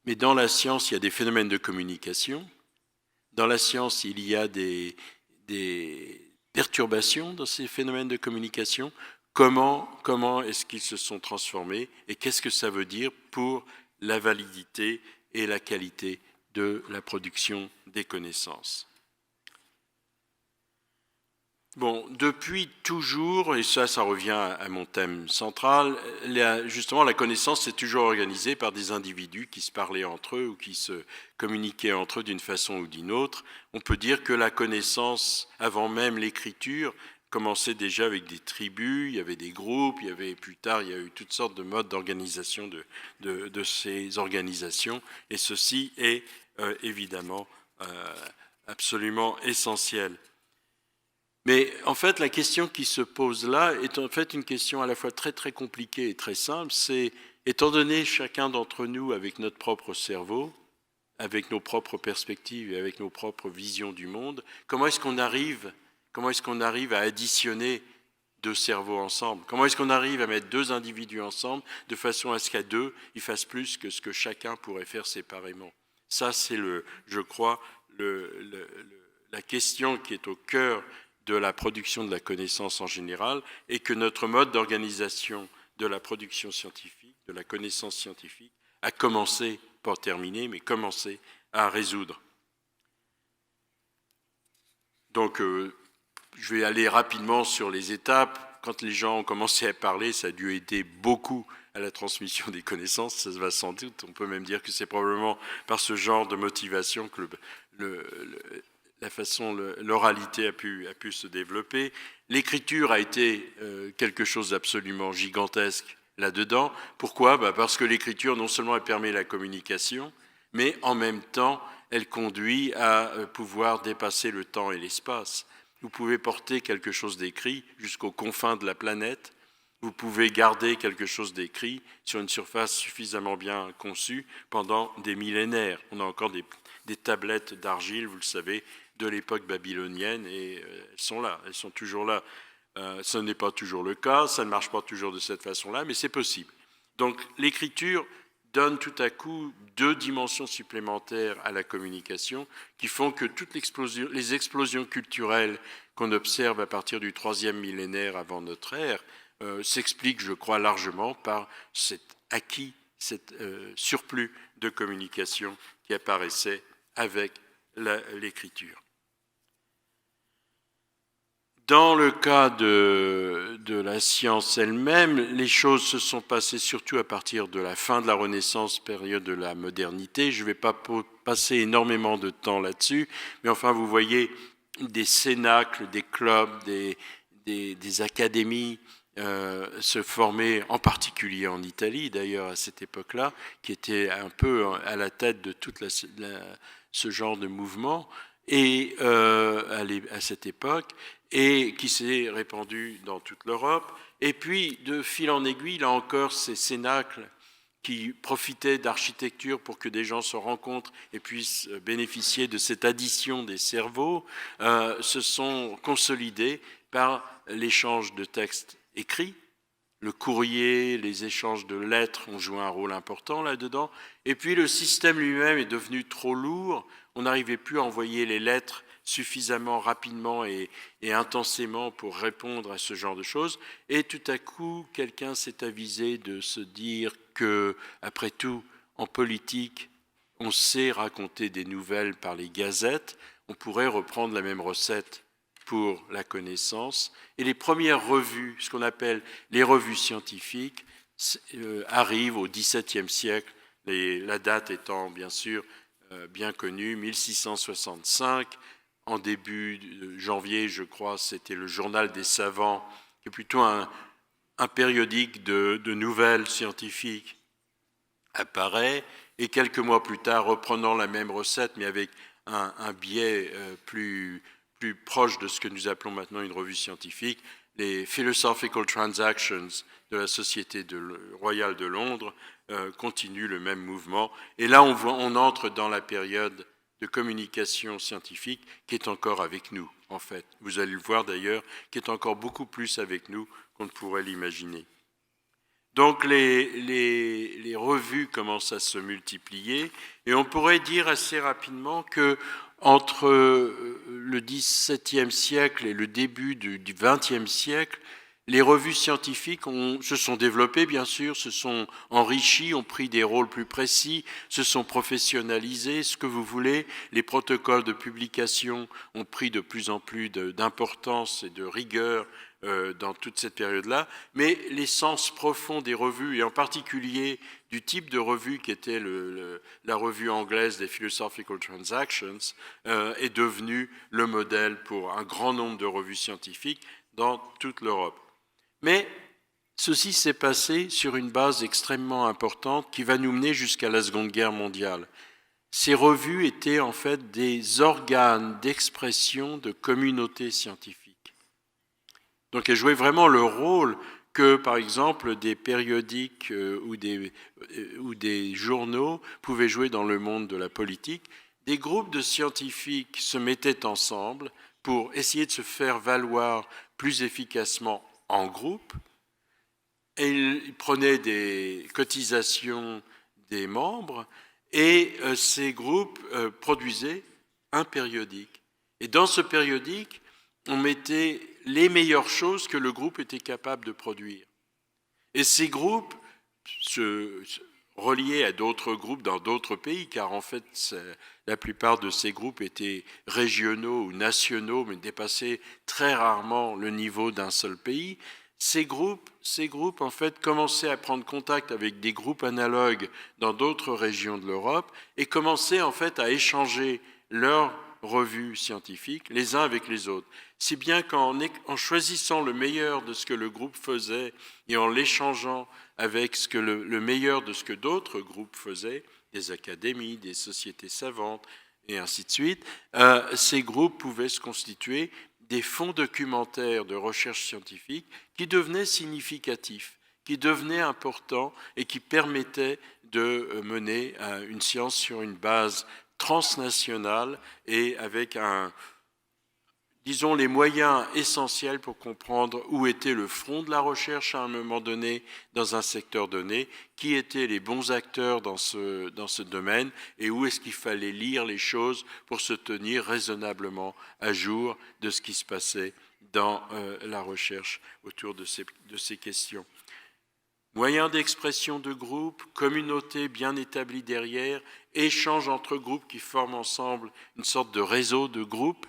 mais dans la science il y a des phénomènes de communication, dans la science il y a des perturbations dans ces phénomènes de communication, comment est-ce qu'ils se sont transformés et qu'est-ce que ça veut dire pour la validité et la qualité de la production des connaissances. Bon, depuis toujours, et ça revient à mon thème central, justement la connaissance s'est toujours organisée par des individus qui se parlaient entre eux ou qui se communiquaient entre eux d'une façon ou d'une autre. On peut dire que la connaissance, avant même l'écriture, commençait déjà avec des tribus, il y avait des groupes, plus tard il y a eu toutes sortes de modes d'organisation de ces organisations, et ceci est évidemment absolument essentiel. Mais en fait, la question qui se pose là est en fait une question à la fois très très compliquée et très simple. C'est, étant donné chacun d'entre nous avec notre propre cerveau, avec nos propres perspectives et avec nos propres visions du monde, comment est-ce qu'on arrive à additionner deux cerveaux ensemble? Comment est-ce qu'on arrive à mettre deux individus ensemble de façon à ce qu'à deux, ils fassent plus que ce que chacun pourrait faire séparément? Ça, c'est, je crois, la question qui est au cœur de la production de la connaissance en général, et que notre mode d'organisation de la production scientifique, de la connaissance scientifique, a commencé, pas terminé, mais commencé à résoudre. Donc, je vais aller rapidement sur les étapes. Quand les gens ont commencé à parler, ça a dû aider beaucoup à la transmission des connaissances, ça se va sans doute. On peut même dire que c'est probablement par ce genre de motivation que la façon l'oralité a pu se développer. L'écriture a été quelque chose d'absolument gigantesque là-dedans. Pourquoi ? Parce que l'écriture, non seulement elle permet la communication, mais en même temps, elle conduit à pouvoir dépasser le temps et l'espace. Vous pouvez porter quelque chose d'écrit jusqu'aux confins de la planète. vous pouvez garder quelque chose d'écrit sur une surface suffisamment bien conçue pendant des millénaires. On a encore des tablettes d'argile, vous le savez, de l'époque babylonienne, et elles sont là, elles sont toujours là. Ce n'est pas toujours le cas, ça ne marche pas toujours de cette façon-là, mais c'est possible. Donc l'écriture donne tout à coup 2 dimensions supplémentaires à la communication qui font que toutes les explosions culturelles qu'on observe à partir du 3e millénaire avant notre ère s'expliquent, je crois, largement par cet acquis, cet surplus de communication qui apparaissait avec l'écriture. Dans le cas de la science elle-même, les choses se sont passées surtout à partir de la fin de la Renaissance, période de la modernité. Je ne vais pas passer énormément de temps là-dessus, mais enfin, vous voyez des cénacles, des clubs, des académies se former, en particulier en Italie d'ailleurs à cette époque-là, qui était un peu à la tête de tout ce genre de mouvement, et à cette époque, et qui s'est répandu dans toute l'Europe. Et puis, de fil en aiguille, là encore, ces cénacles qui profitaient d'architecture pour que des gens se rencontrent et puissent bénéficier de cette addition des cerveaux, se sont consolidés par l'échange de textes écrits. Le courrier, les échanges de lettres ont joué un rôle important là-dedans. Et puis, le système lui-même est devenu trop lourd. On n'arrivait plus à envoyer les lettres suffisamment rapidement et intensément pour répondre à ce genre de choses. Et tout à coup, quelqu'un s'est avisé de se dire que, après tout, en politique, on sait raconter des nouvelles par les gazettes. On pourrait reprendre la même recette pour la connaissance. Et les premières revues, ce qu'on appelle les revues scientifiques, arrivent au XVIIe siècle, la date étant bien sûr bien connue, 1665. En début de janvier, je crois, c'était le Journal des savants, qui est plutôt un périodique de nouvelles scientifiques, apparaît, et quelques mois plus tard, reprenant la même recette, mais avec un biais plus proche de ce que nous appelons maintenant une revue scientifique, les Philosophical Transactions de la Société royale de Londres continuent le même mouvement. Et là, on entre dans la période de communication scientifique qui est encore avec nous, en fait. Vous allez le voir d'ailleurs, qui est encore beaucoup plus avec nous qu'on ne pourrait l'imaginer. Donc les revues commencent à se multiplier, et on pourrait dire assez rapidement que entre le XVIIe siècle et le début du XXe siècle, les revues scientifiques se sont développées, bien sûr, se sont enrichies, ont pris des rôles plus précis, se sont professionnalisées, ce que vous voulez. Les protocoles de publication ont pris de plus en plus d'importance et de rigueur dans toute cette période-là, mais l'essence profonde des revues, et en particulier du type de revue qui était la revue anglaise des Philosophical Transactions, est devenue le modèle pour un grand nombre de revues scientifiques dans toute l'Europe. Mais ceci s'est passé sur une base extrêmement importante qui va nous mener jusqu'à la Seconde Guerre mondiale. Ces revues étaient en fait des organes d'expression de communautés scientifiques. Donc elles jouaient vraiment le rôle que, par exemple, des périodiques ou des journaux pouvaient jouer dans le monde de la politique. Des groupes de scientifiques se mettaient ensemble pour essayer de se faire valoir plus efficacement en groupe. Et ils prenaient des cotisations des membres, et ces groupes produisaient un périodique. Et dans ce périodique, on mettait les meilleures choses que le groupe était capable de produire. Et ces groupes se reliaient à d'autres groupes dans d'autres pays, car en fait, la plupart de ces groupes étaient régionaux ou nationaux, mais dépassaient très rarement le niveau d'un seul pays. Ces groupes, en fait, commençaient à prendre contact avec des groupes analogues dans d'autres régions de l'Europe et commençaient, en fait, à échanger leurs revues scientifiques les uns avec les autres. Si bien qu'en choisissant le meilleur de ce que le groupe faisait et en l'échangeant avec le meilleur de ce que d'autres groupes faisaient, des académies, des sociétés savantes, et ainsi de suite, ces groupes pouvaient se constituer des fonds documentaires de recherche scientifique qui devenaient significatifs, qui devenaient importants et qui permettaient de mener une science sur une base transnationale et avec disons, les moyens essentiels pour comprendre où était le front de la recherche à un moment donné, dans un secteur donné, qui étaient les bons acteurs dans ce domaine et où est-ce qu'il fallait lire les choses pour se tenir raisonnablement à jour de ce qui se passait dans la recherche autour de ces questions. Moyens d'expression de groupe, communauté bien établie derrière, échange entre groupes qui forment ensemble une sorte de réseau de groupes,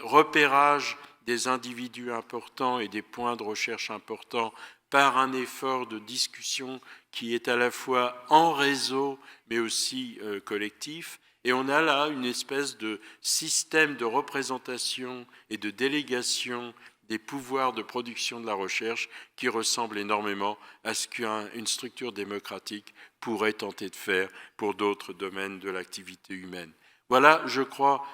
repérage des individus importants et des points de recherche importants par un effort de discussion qui est à la fois en réseau mais aussi collectif. Et on a là une espèce de système de représentation et de délégation des pouvoirs de production de la recherche qui ressemble énormément à ce qu'une structure démocratique pourrait tenter de faire pour d'autres domaines de l'activité humaine. Voilà, je crois,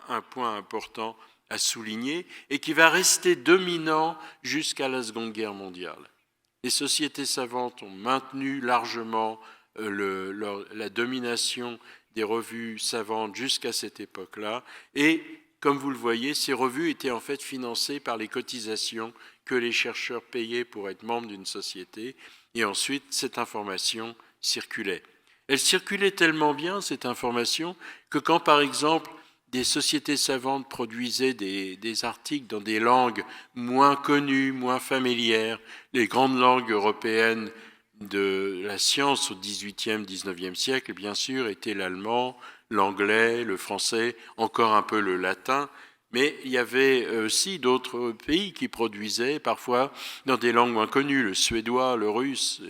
un point important à souligner et qui va rester dominant jusqu'à la Seconde Guerre mondiale. Les sociétés savantes ont maintenu largement la domination des revues savantes jusqu'à cette époque-là et, comme vous le voyez, ces revues étaient en fait financées par les cotisations que les chercheurs payaient pour être membres d'une société et ensuite cette information circulait. Elle circulait tellement bien, cette information, que quand, par exemple, des sociétés savantes produisaient des articles dans des langues moins connues, moins familières, les grandes langues européennes de la science au XVIIIe, XIXe siècle, bien sûr, étaient l'allemand, l'anglais, le français, encore un peu le latin, mais il y avait aussi d'autres pays qui produisaient, parfois dans des langues moins connues, le suédois, le russe,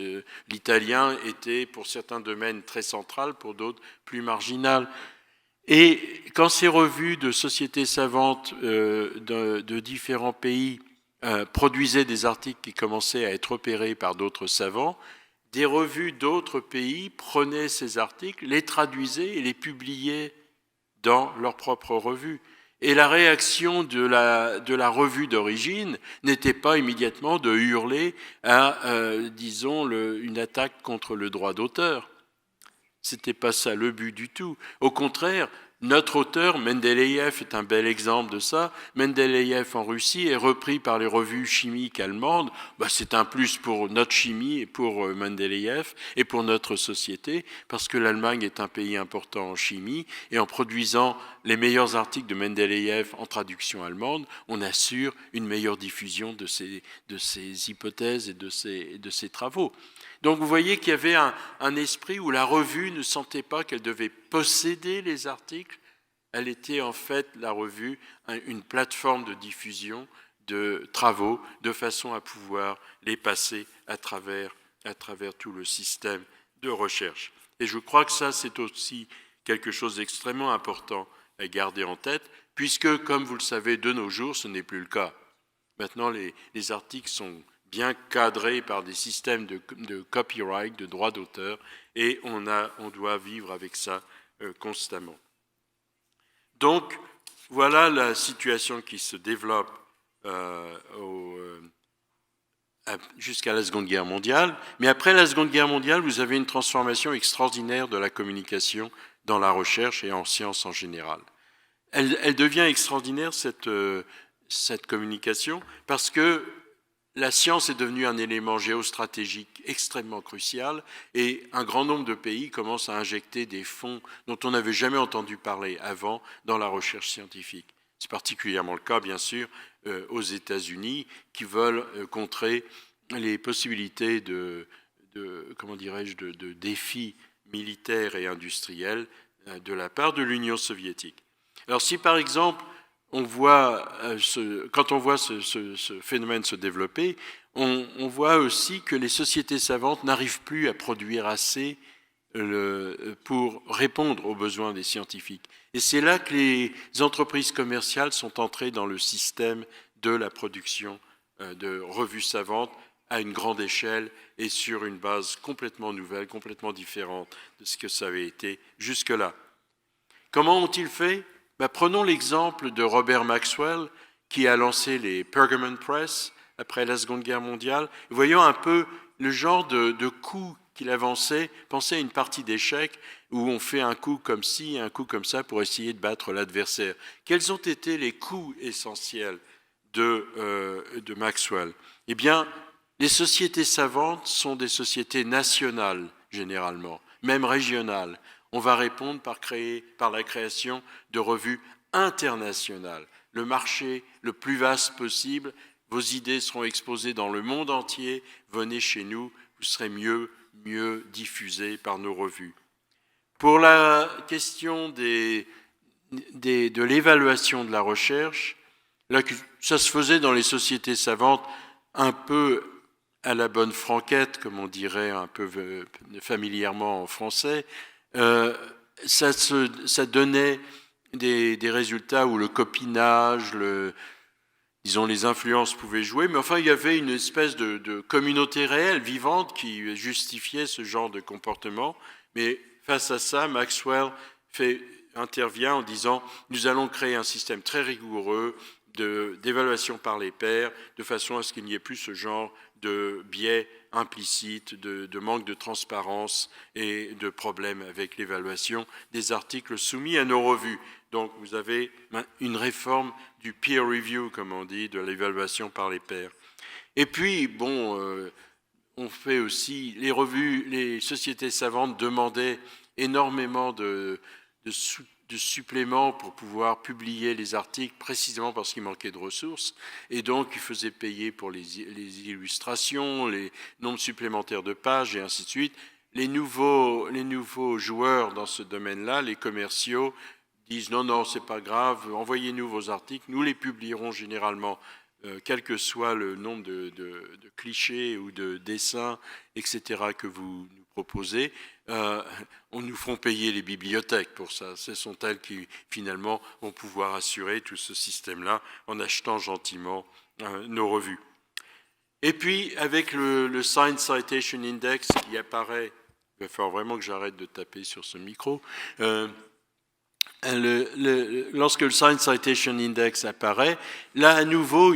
l'italien était pour certains domaines très central, pour d'autres plus marginal. Et quand ces revues de sociétés savantes de différents pays produisaient des articles qui commençaient à être repérés par d'autres savants, des revues d'autres pays prenaient ces articles, les traduisaient et les publiaient dans leurs propres revues. Et la réaction de la revue d'origine n'était pas immédiatement de hurler à, disons, une attaque contre le droit d'auteur. C'était pas ça le but du tout. Au contraire, notre auteur, Mendeleïev, est un bel exemple de ça. Mendeleïev en Russie est repris par les revues chimiques allemandes. C'est un plus pour notre chimie et pour Mendeleïev et pour notre société, parce que l'Allemagne est un pays important en chimie, et en produisant les meilleurs articles de Mendeleïev en traduction allemande, on assure une meilleure diffusion de ces hypothèses et de ces travaux. Donc vous voyez qu'il y avait un esprit où la revue ne sentait pas qu'elle devait posséder les articles. Elle était en fait, la revue, une plateforme de diffusion de travaux de façon à pouvoir les passer à travers tout le système de recherche. Et je crois que ça, c'est aussi quelque chose d'extrêmement important à garder en tête, puisque, comme vous le savez, de nos jours, ce n'est plus le cas. Maintenant, les articles sont bien cadrés par des systèmes de copyright, de droit d'auteur, et on doit vivre avec ça constamment. Donc, voilà la situation qui se développe jusqu'à la Seconde Guerre mondiale. Mais après la Seconde Guerre mondiale, vous avez une transformation extraordinaire de la communication dans la recherche et en sciences en général. Elle devient extraordinaire, cette communication, parce que la science est devenue un élément géostratégique extrêmement crucial et un grand nombre de pays commencent à injecter des fonds dont on n'avait jamais entendu parler avant dans la recherche scientifique. C'est particulièrement le cas, bien sûr, aux États-Unis qui veulent contrer les possibilités de défis militaires et industriels de la part de l'Union soviétique. Alors si par exemple, quand on voit ce phénomène se développer, on voit aussi que les sociétés savantes n'arrivent plus à produire assez pour répondre aux besoins des scientifiques. Et c'est là que les entreprises commerciales sont entrées dans le système de la production de revues savantes à une grande échelle et sur une base complètement nouvelle, complètement différente de ce que ça avait été jusque-là. Comment ont-ils fait ? Prenons l'exemple de Robert Maxwell, qui a lancé les Pergamon Press après la Seconde Guerre mondiale. Voyons un peu le genre de coups qu'il avançait. Pensez à une partie d'échecs où on fait un coup comme ci, un coup comme ça pour essayer de battre l'adversaire. Quels ont été les coups essentiels de Maxwell? Eh bien, les sociétés savantes sont des sociétés nationales, généralement, même régionales. On va répondre par la création de revues internationales. Le marché le plus vaste possible, vos idées seront exposées dans le monde entier, venez chez nous, vous serez mieux diffusés par nos revues. Pour la question de l'évaluation de la recherche, là, ça se faisait dans les sociétés savantes un peu à la bonne franquette, comme on dirait un peu familièrement en français. Ça donnait des résultats où le copinage, disons les influences pouvaient jouer, mais enfin il y avait une espèce de communauté réelle, vivante, qui justifiait ce genre de comportement. Mais face à ça, Maxwell intervient en disant « Nous allons créer un système très rigoureux d'évaluation par les pairs, de façon à ce qu'il n'y ait plus ce genre de biais implicite, de manque de transparence et de problèmes avec l'évaluation des articles soumis à nos revues. » Donc vous avez une réforme du peer review, comme on dit, de l'évaluation par les pairs. Et puis, on fait aussi, les sociétés savantes demandaient énormément de suppléments pour pouvoir publier les articles, précisément parce qu'il manquait de ressources, et donc ils faisaient payer pour les illustrations, les nombres supplémentaires de pages, et ainsi de suite. Les nouveaux joueurs dans ce domaine-là, les commerciaux, disent non, c'est pas grave, envoyez-nous vos articles, nous les publierons généralement, quel que soit le nombre de clichés ou de dessins, etc., que vous nous proposez. On nous feront payer les bibliothèques pour ça. Ce sont elles qui, finalement, vont pouvoir assurer tout ce système-là en achetant gentiment nos revues. Et puis, avec le Science Citation Index qui apparaît, il va falloir vraiment que j'arrête de taper sur ce micro, lorsque le Science Citation Index apparaît, là, à nouveau,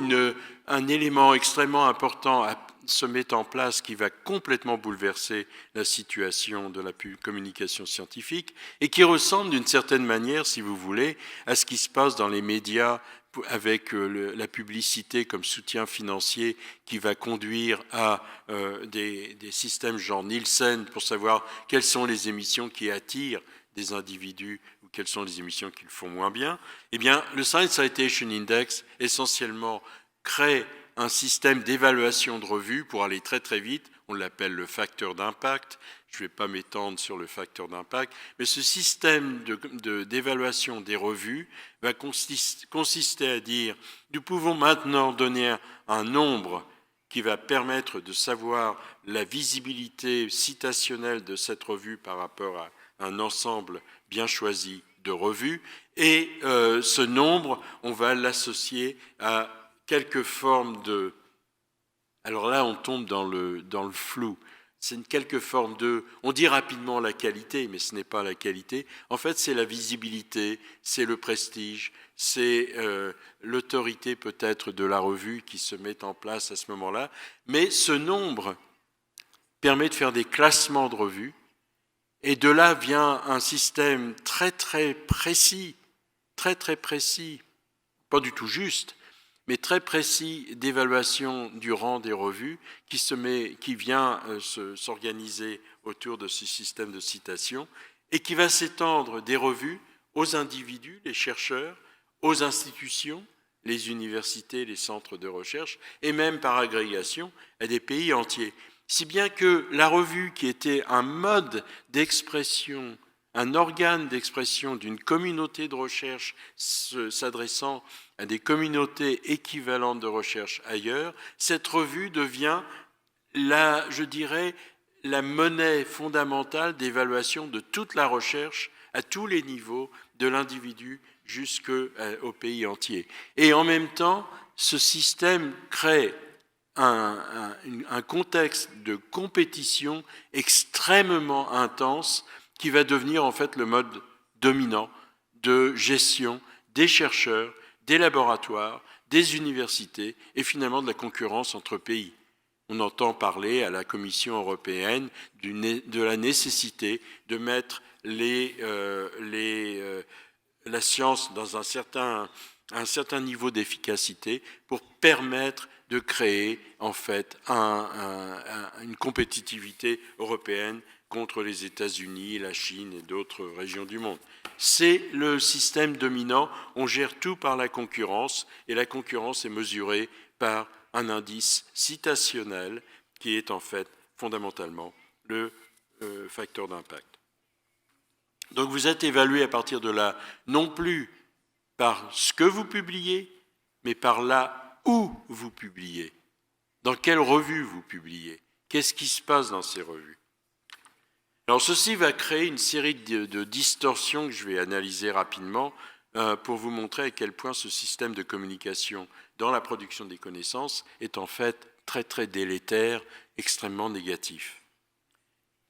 un élément extrêmement important se met en place qui va complètement bouleverser la situation de la communication scientifique et qui ressemble d'une certaine manière, si vous voulez, à ce qui se passe dans les médias avec la publicité comme soutien financier qui va conduire à des systèmes genre Nielsen pour savoir quelles sont les émissions qui attirent des individus ou quelles sont les émissions qui le font moins bien. Eh bien, le Science Citation Index, essentiellement, crée un système d'évaluation de revues pour aller très très vite. On l'appelle le facteur d'impact. Je ne vais pas m'étendre sur le facteur d'impact, mais ce système d'évaluation des revues va consister à dire nous pouvons maintenant donner un nombre qui va permettre de savoir la visibilité citationnelle de cette revue par rapport à un ensemble bien choisi de revues, et ce nombre, on va l'associer à quelque forme de... Alors là, on tombe dans le flou. C'est une quelque forme de... On dit rapidement la qualité, mais ce n'est pas la qualité. En fait, c'est la visibilité, c'est le prestige, c'est l'autorité peut-être de la revue qui se met en place à ce moment-là. Mais ce nombre permet de faire des classements de revues, et de là vient un système très très précis, pas du tout juste, mais très précis d'évaluation du rang des revues qui vient s'organiser autour de ce système de citation et qui va s'étendre des revues aux individus, les chercheurs, aux institutions, les universités, les centres de recherche, et même par agrégation à des pays entiers. Si bien que la revue, qui était un mode d'expression, un organe d'expression d'une communauté de recherche s'adressant à des communautés équivalentes de recherche ailleurs, cette revue devient, je dirais, la monnaie fondamentale d'évaluation de toute la recherche à tous les niveaux, de l'individu jusqu'au pays entier. Et en même temps, ce système crée un contexte de compétition extrêmement intense qui va devenir en fait le mode dominant de gestion des chercheurs, des laboratoires, des universités et finalement de la concurrence entre pays. On entend parler à la Commission européenne de la nécessité de mettre la science dans un certain niveau d'efficacité pour permettre de créer en fait une compétitivité européenne contre les États-Unis, la Chine et d'autres régions du monde. C'est le système dominant, on gère tout par la concurrence et la concurrence est mesurée par un indice citationnel qui est en fait fondamentalement le facteur d'impact. Donc vous êtes évalué à partir de là, non plus par ce que vous publiez, mais par là où vous publiez, dans quelle revue vous publiez, qu'est-ce qui se passe dans ces revues. Alors ceci va créer une série de distorsions que je vais analyser rapidement pour vous montrer à quel point ce système de communication dans la production des connaissances est en fait très très délétère, extrêmement négatif.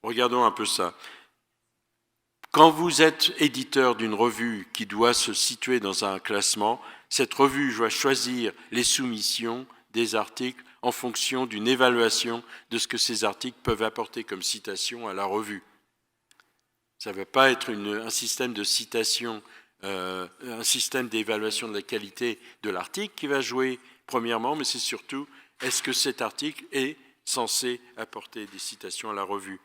Regardons un peu ça. Quand vous êtes éditeur d'une revue qui doit se situer dans un classement, cette revue doit choisir les soumissions des articles en fonction d'une évaluation de ce que ces articles peuvent apporter comme citation à la revue. Ça ne va pas être un système de citation, un système d'évaluation de la qualité de l'article qui va jouer premièrement, mais c'est surtout est-ce que cet article est censé apporter des citations à la revue.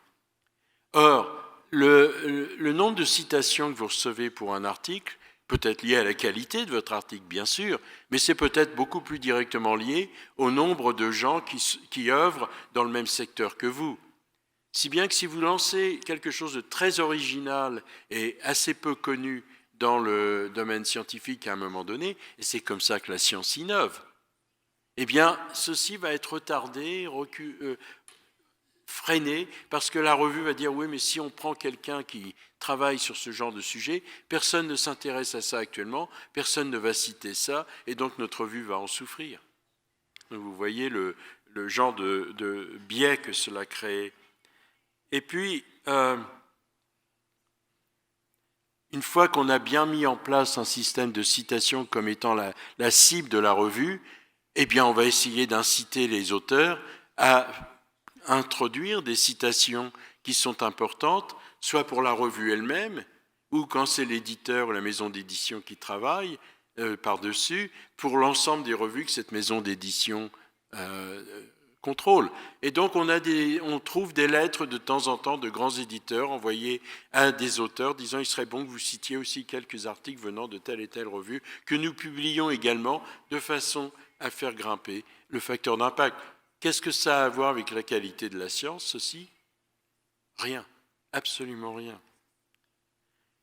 Or, le nombre de citations que vous recevez pour un article peut être lié à la qualité de votre article, bien sûr, mais c'est peut-être beaucoup plus directement lié au nombre de gens qui œuvrent dans le même secteur que vous. Si bien que si vous lancez quelque chose de très original et assez peu connu dans le domaine scientifique à un moment donné, et c'est comme ça que la science innove, eh bien, ceci va être retardé, freiné, parce que la revue va dire « oui, mais si on prend quelqu'un qui travaille sur ce genre de sujet, personne ne s'intéresse à ça actuellement, personne ne va citer ça, et donc notre revue va en souffrir. » Donc vous voyez le genre de biais que cela crée. Et puis, une fois qu'on a bien mis en place un système de citation comme étant la cible de la revue, eh bien, on va essayer d'inciter les auteurs à introduire des citations qui sont importantes, soit pour la revue elle-même, ou quand c'est l'éditeur ou la maison d'édition qui travaille par-dessus, pour l'ensemble des revues que cette maison d'édition contrôle. Et donc on trouve des lettres de temps en temps de grands éditeurs envoyées à des auteurs disant il serait bon que vous citiez aussi quelques articles venant de telle et telle revue que nous publions également de façon à faire grimper le facteur d'impact. Qu'est-ce que ça a à voir avec la qualité de la science, ceci ? Rien, absolument rien.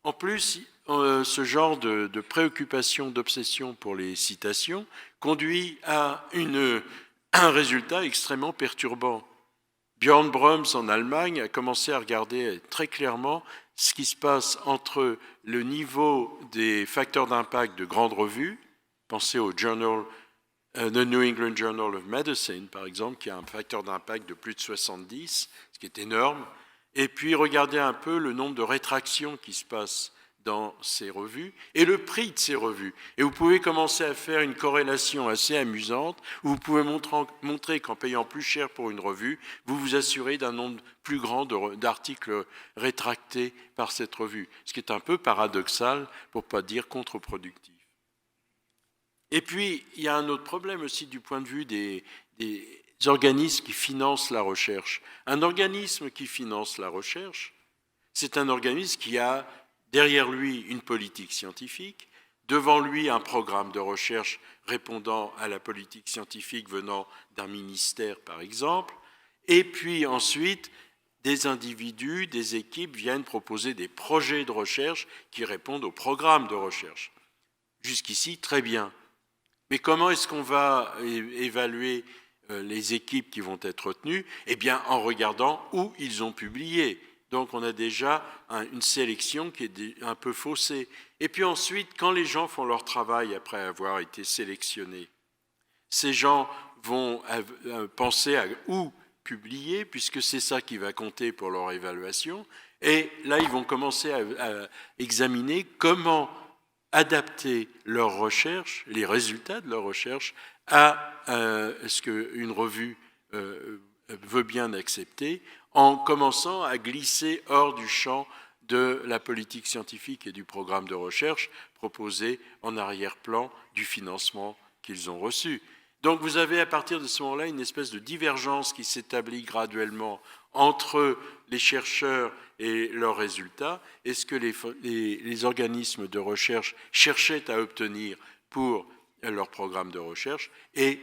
En plus, ce genre de préoccupation, d'obsession pour les citations conduit à un résultat extrêmement perturbant. Björn Bröms en Allemagne a commencé à regarder très clairement ce qui se passe entre le niveau des facteurs d'impact de grandes revues, pensez au The New England Journal of Medicine, par exemple, qui a un facteur d'impact de plus de 70, ce qui est énorme, et puis regardez un peu le nombre de rétractions qui se passent dans ces revues et le prix de ces revues. Et vous pouvez commencer à faire une corrélation assez amusante où vous pouvez montrer qu'en payant plus cher pour une revue, vous vous assurez d'un nombre plus grand d'articles rétractés par cette revue, ce qui est un peu paradoxal, pour ne pas dire contre-productif. Et puis, il y a un autre problème aussi du point de vue des organismes qui financent la recherche. Un organisme qui finance la recherche, c'est un organisme qui a derrière lui une politique scientifique, devant lui un programme de recherche répondant à la politique scientifique venant d'un ministère, par exemple, et puis ensuite, des individus, des équipes viennent proposer des projets de recherche qui répondent au programme de recherche. Jusqu'ici, très bien. Mais comment est-ce qu'on va évaluer les équipes qui vont être retenues ? Eh bien, en regardant où ils ont publié. Donc, on a déjà une sélection qui est un peu faussée. Et puis ensuite, quand les gens font leur travail après avoir été sélectionnés, ces gens vont penser à où publier, puisque c'est ça qui va compter pour leur évaluation. Et là, ils vont commencer à examiner comment adapter leurs recherches, les résultats de leurs recherches, à ce qu'une revue veut bien accepter, en commençant à glisser hors du champ de la politique scientifique et du programme de recherche proposé en arrière-plan du financement qu'ils ont reçu. Donc vous avez à partir de ce moment-là une espèce de divergence qui s'établit graduellement entre les chercheurs et leurs résultats, et ce que les organismes de recherche cherchaient à obtenir pour leur programme de recherche, et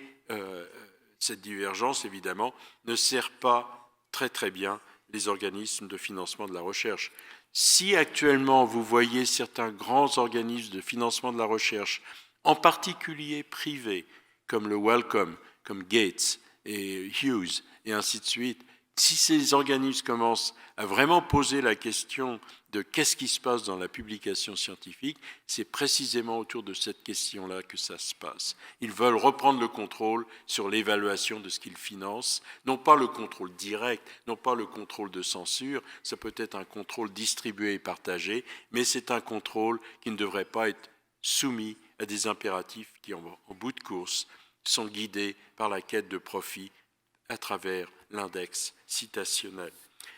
cette divergence, évidemment, ne sert pas très très bien les organismes de financement de la recherche. Si actuellement vous voyez certains grands organismes de financement de la recherche, en particulier privés, comme le Wellcome, comme Gates et Hughes, et ainsi de suite, si ces organismes commencent à vraiment poser la question de qu'est-ce qui se passe dans la publication scientifique, c'est précisément autour de cette question-là que ça se passe. Ils veulent reprendre le contrôle sur l'évaluation de ce qu'ils financent, non pas le contrôle direct, non pas le contrôle de censure, ça peut être un contrôle distribué et partagé, mais c'est un contrôle qui ne devrait pas être soumis à des impératifs qui, en bout de course, sont guidés par la quête de profit à travers l'index citationnel.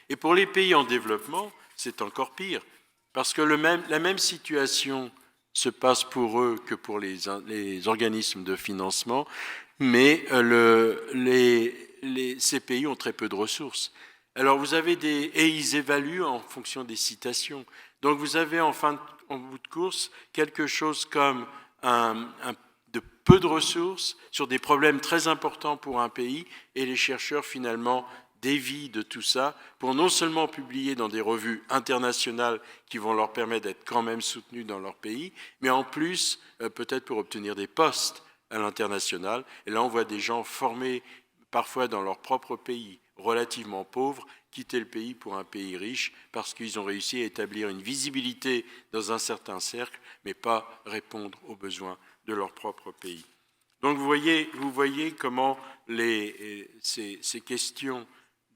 Et pour les pays en développement, c'est encore pire, parce que la même situation se passe pour eux que pour les organismes de financement, mais ces pays ont très peu de ressources. Alors vous avez et ils évaluent en fonction des citations. Donc vous avez en bout de course quelque chose comme de peu de ressources sur des problèmes très importants pour un pays, et les chercheurs finalement dévient de tout ça pour non seulement publier dans des revues internationales qui vont leur permettre d'être quand même soutenus dans leur pays, mais en plus peut-être pour obtenir des postes à l'international. Et là on voit des gens formés parfois dans leur propre pays, relativement pauvres, quitter le pays pour un pays riche parce qu'ils ont réussi à établir une visibilité dans un certain cercle, mais pas répondre aux besoins de leur propre pays. Donc vous voyez comment ces questions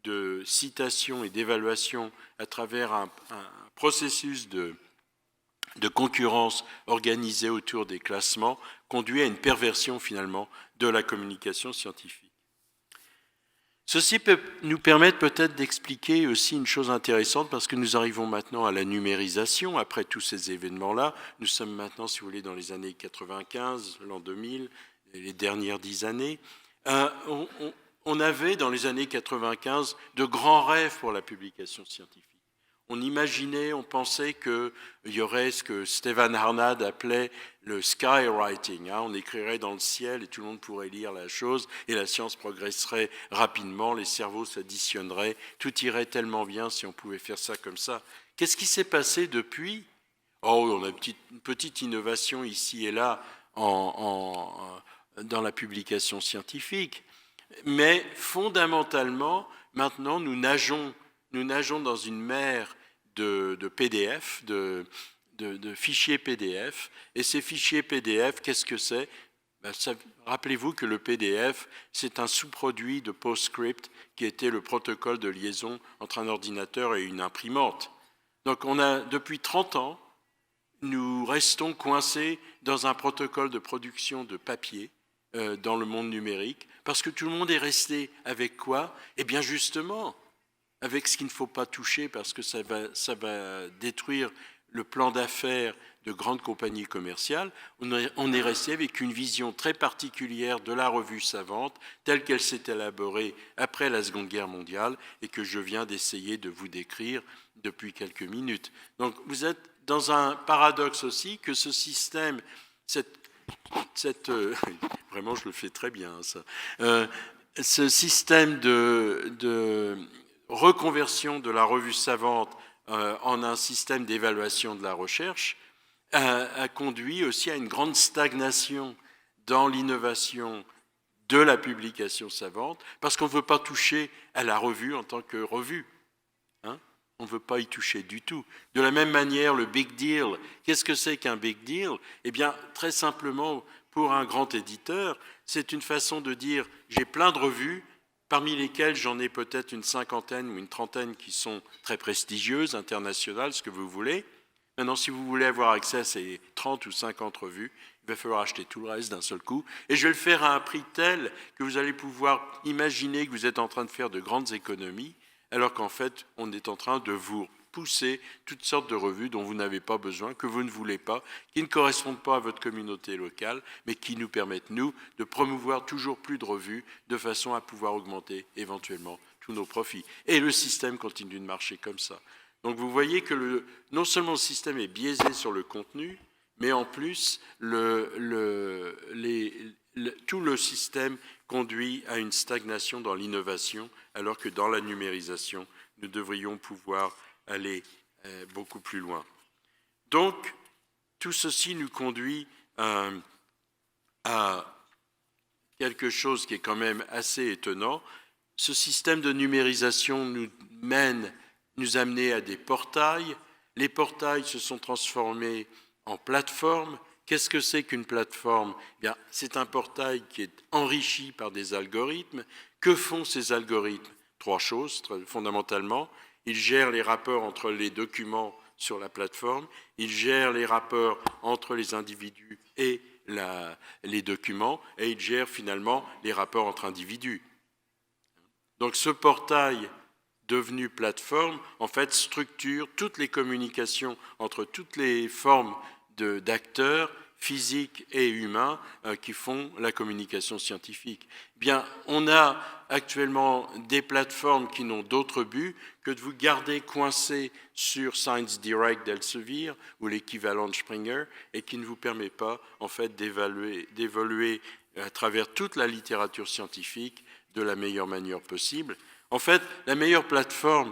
de citation et d'évaluation à travers un processus de concurrence organisé autour des classements conduit à une perversion finalement de la communication scientifique. Ceci peut nous permettre peut-être d'expliquer aussi une chose intéressante, parce que nous arrivons maintenant à la numérisation après tous ces événements-là. Nous sommes maintenant, si vous voulez, dans les années 95, l'an 2000, les dernières 10 années. On avait, dans les années 95, de grands rêves pour la publication scientifique. On imaginait, on pensait qu'il y aurait ce que Stephen Harnad appelait le skywriting. On écrirait dans le ciel et tout le monde pourrait lire la chose et la science progresserait rapidement, les cerveaux s'additionneraient, tout irait tellement bien si on pouvait faire ça comme ça. Qu'est-ce qui s'est passé depuis ? On a une petite innovation ici et là dans la publication scientifique, mais fondamentalement, maintenant, nous nageons dans une mer de PDF, de fichiers PDF. Et ces fichiers PDF, qu'est-ce que c'est ? Rappelez-vous que le PDF, c'est un sous-produit de PostScript qui était le protocole de liaison entre un ordinateur et une imprimante. Donc depuis 30 ans, nous restons coincés dans un protocole de production de papier dans le monde numérique, parce que tout le monde est resté avec quoi ? Eh bien justement, avec ce qu'il ne faut pas toucher, parce que ça va détruire le plan d'affaires de grandes compagnies commerciales. On est resté avec une vision très particulière de la revue savante, telle qu'elle s'est élaborée après la Seconde Guerre mondiale, et que je viens d'essayer de vous décrire depuis quelques minutes. Donc vous êtes dans un paradoxe aussi, que ce système, vraiment je le fais très bien ça, ce système de reconversion de la revue savante en un système d'évaluation de la recherche a conduit aussi à une grande stagnation dans l'innovation de la publication savante, parce qu'on ne veut pas toucher à la revue en tant que revue. On ne veut pas y toucher du tout. De la même manière, le big deal, qu'est-ce que c'est qu'un big deal ? Eh bien, très simplement, pour un grand éditeur, c'est une façon de dire « j'ai plein de revues », parmi lesquelles j'en ai peut-être une cinquantaine ou une trentaine qui sont très prestigieuses, internationales, ce que vous voulez, Maintenant, si vous voulez avoir accès à ces 30 ou 50 revues, il va falloir acheter tout le reste d'un seul coup. Et je vais le faire à un prix tel que vous allez pouvoir imaginer que vous êtes en train de faire de grandes économies, alors qu'en fait, on est en train de vous pousser toutes sortes de revues dont vous n'avez pas besoin, que vous ne voulez pas, qui ne correspondent pas à votre communauté locale, mais qui nous permettent, nous, de promouvoir toujours plus de revues de façon à pouvoir augmenter éventuellement tous nos profits. Et le système continue de marcher comme ça. Donc vous voyez que non seulement le système est biaisé sur le contenu, mais en plus, tout le système conduit à une stagnation dans l'innovation, alors que dans la numérisation, nous devrions pouvoir aller beaucoup plus loin. Donc, tout ceci nous conduit à quelque chose qui est quand même assez étonnant. Ce système de numérisation nous amenait à des portails. Les portails se sont transformés en plateformes. Qu'est-ce que c'est qu'une plateforme ? Bien, c'est un portail qui est enrichi par des algorithmes. Que font ces algorithmes ? 3 choses, fondamentalement. Ils gèrent les rapports entre les documents sur la plateforme, ils gèrent les rapports entre les individus et les documents, et ils gèrent finalement les rapports entre individus. Donc ce portail devenu plateforme, en fait, structure toutes les communications entre toutes les formes d'acteurs physiques et humains qui font la communication scientifique. Bien, on a actuellement des plateformes qui n'ont d'autre but que de vous garder coincé sur Science Direct d'Elsevier ou l'équivalent de Springer et qui ne vous permet pas, en fait, d'évoluer à travers toute la littérature scientifique de la meilleure manière possible. En fait, la meilleure plateforme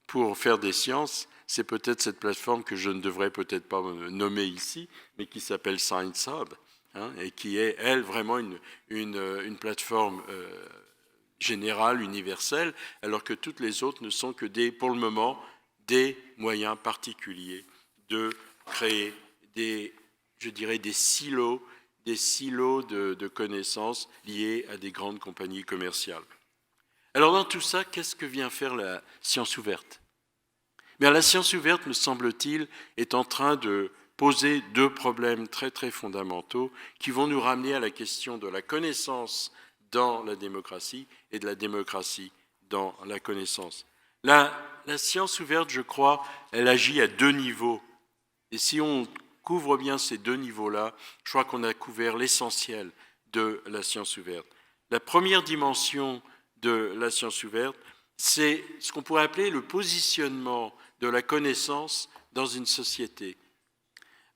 pour faire des sciences, c'est peut-être cette plateforme que je ne devrais peut-être pas nommer ici, mais qui s'appelle Science Hub, et qui est, elle, vraiment une plateforme générale, universelle, alors que toutes les autres ne sont que pour le moment, des moyens particuliers de créer des silos de connaissances liés à des grandes compagnies commerciales. Alors dans tout ça, qu'est-ce que vient faire la science ouverte ? Bien, la science ouverte, me semble-t-il, est en train de poser 2 problèmes très très fondamentaux qui vont nous ramener à la question de la connaissance dans la démocratie et de la démocratie dans la connaissance. La science ouverte, je crois, elle agit à 2 niveaux. Et si on couvre bien ces 2 niveaux-là, je crois qu'on a couvert l'essentiel de la science ouverte. La première dimension de la science ouverte, c'est ce qu'on pourrait appeler le positionnement de la connaissance dans une société.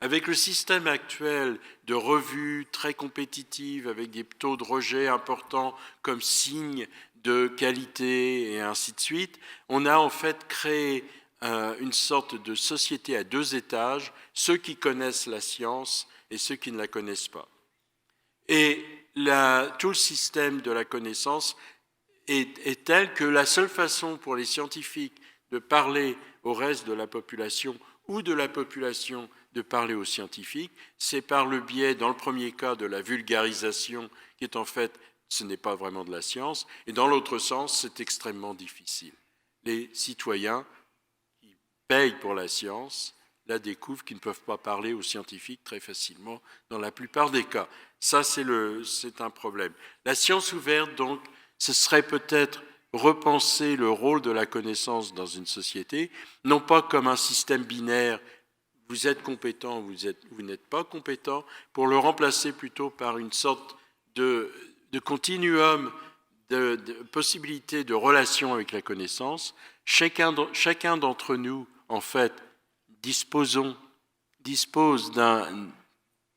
Avec le système actuel de revues très compétitives, avec des taux de rejet importants comme signe de qualité et ainsi de suite, on a en fait créé une sorte de société à 2 étages, ceux qui connaissent la science et ceux qui ne la connaissent pas. Et tout le système de la connaissance est tel que la seule façon pour les scientifiques de parler au reste de la population ou de la population de parler aux scientifiques, c'est par le biais, dans le premier cas, de la vulgarisation, qui est en fait, ce n'est pas vraiment de la science, et dans l'autre sens, c'est extrêmement difficile. Les citoyens qui payent pour la science la découvrent qu'ils ne peuvent pas parler aux scientifiques très facilement dans la plupart des cas. Ça, c'est un problème. La science ouverte, donc, ce serait peut-être repenser le rôle de la connaissance dans une société, non pas comme un système binaire, vous êtes compétent, vous n'êtes pas compétent, pour le remplacer plutôt par une sorte de continuum de possibilités de relation avec la connaissance. Chacun d'entre nous, en fait, dispose d'un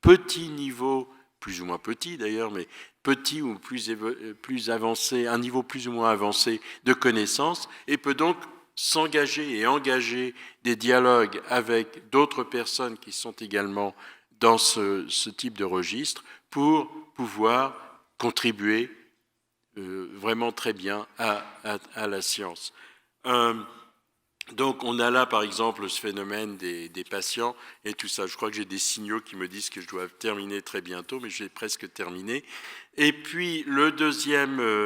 petit niveau, plus ou moins petit d'ailleurs, mais petit ou plus avancé, un niveau plus ou moins avancé de connaissances, et peut donc s'engager et engager des dialogues avec d'autres personnes qui sont également dans ce type de registre pour pouvoir contribuer vraiment très bien à la science. Donc on a là par exemple ce phénomène des patients et tout ça. Je crois que j'ai des signaux qui me disent que je dois terminer très bientôt, mais j'ai presque terminé. Et puis le deuxième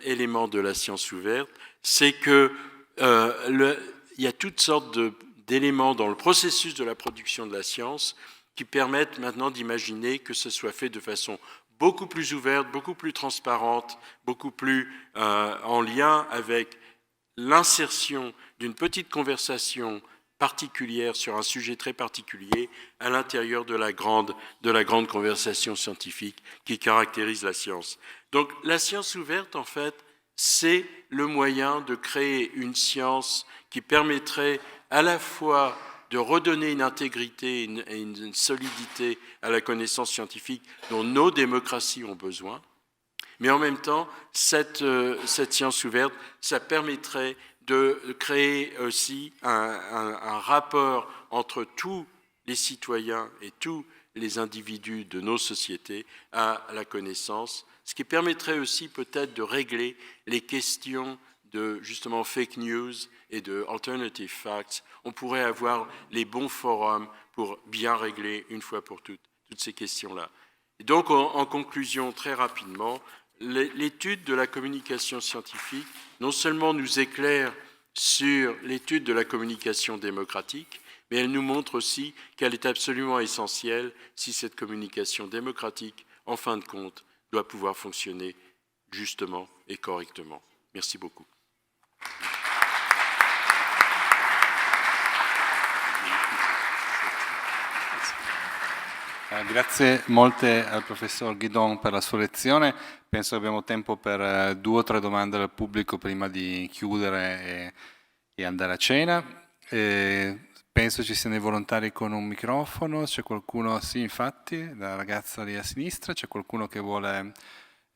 élément de la science ouverte, c'est que il y a toutes sortes d'éléments dans le processus de la production de la science qui permettent maintenant d'imaginer que ce soit fait de façon beaucoup plus ouverte, beaucoup plus transparente, beaucoup plus en lien avec l'insertion d'une petite conversation particulière sur un sujet très particulier à l'intérieur de la grande conversation scientifique qui caractérise la science. Donc la science ouverte, en fait, c'est le moyen de créer une science qui permettrait à la fois de redonner une intégrité et une solidité à la connaissance scientifique dont nos démocraties ont besoin, mais en même temps, cette science ouverte, ça permettrait de créer aussi un rapport entre tous les citoyens et tous les individus de nos sociétés à la connaissance, ce qui permettrait aussi peut-être de régler les questions de justement fake news et de alternative facts. On pourrait avoir les bons forums pour bien régler une fois pour toutes ces questions-là. Et donc, en conclusion, très rapidement, l'étude de la communication scientifique non seulement nous éclaire sur l'étude de la communication démocratique, mais elle nous montre aussi qu'elle est absolument essentielle si cette communication démocratique, en fin de compte, doit pouvoir fonctionner justement et correctement. Merci beaucoup. Grazie molte al professor Guidon per la sua lezione. Penso che abbiamo tempo per 2 o 3 domande dal pubblico prima di chiudere e andare a cena. Penso ci siano i volontari con un microfono. C'è qualcuno? Sì, infatti, la ragazza lì a sinistra. C'è qualcuno che vuole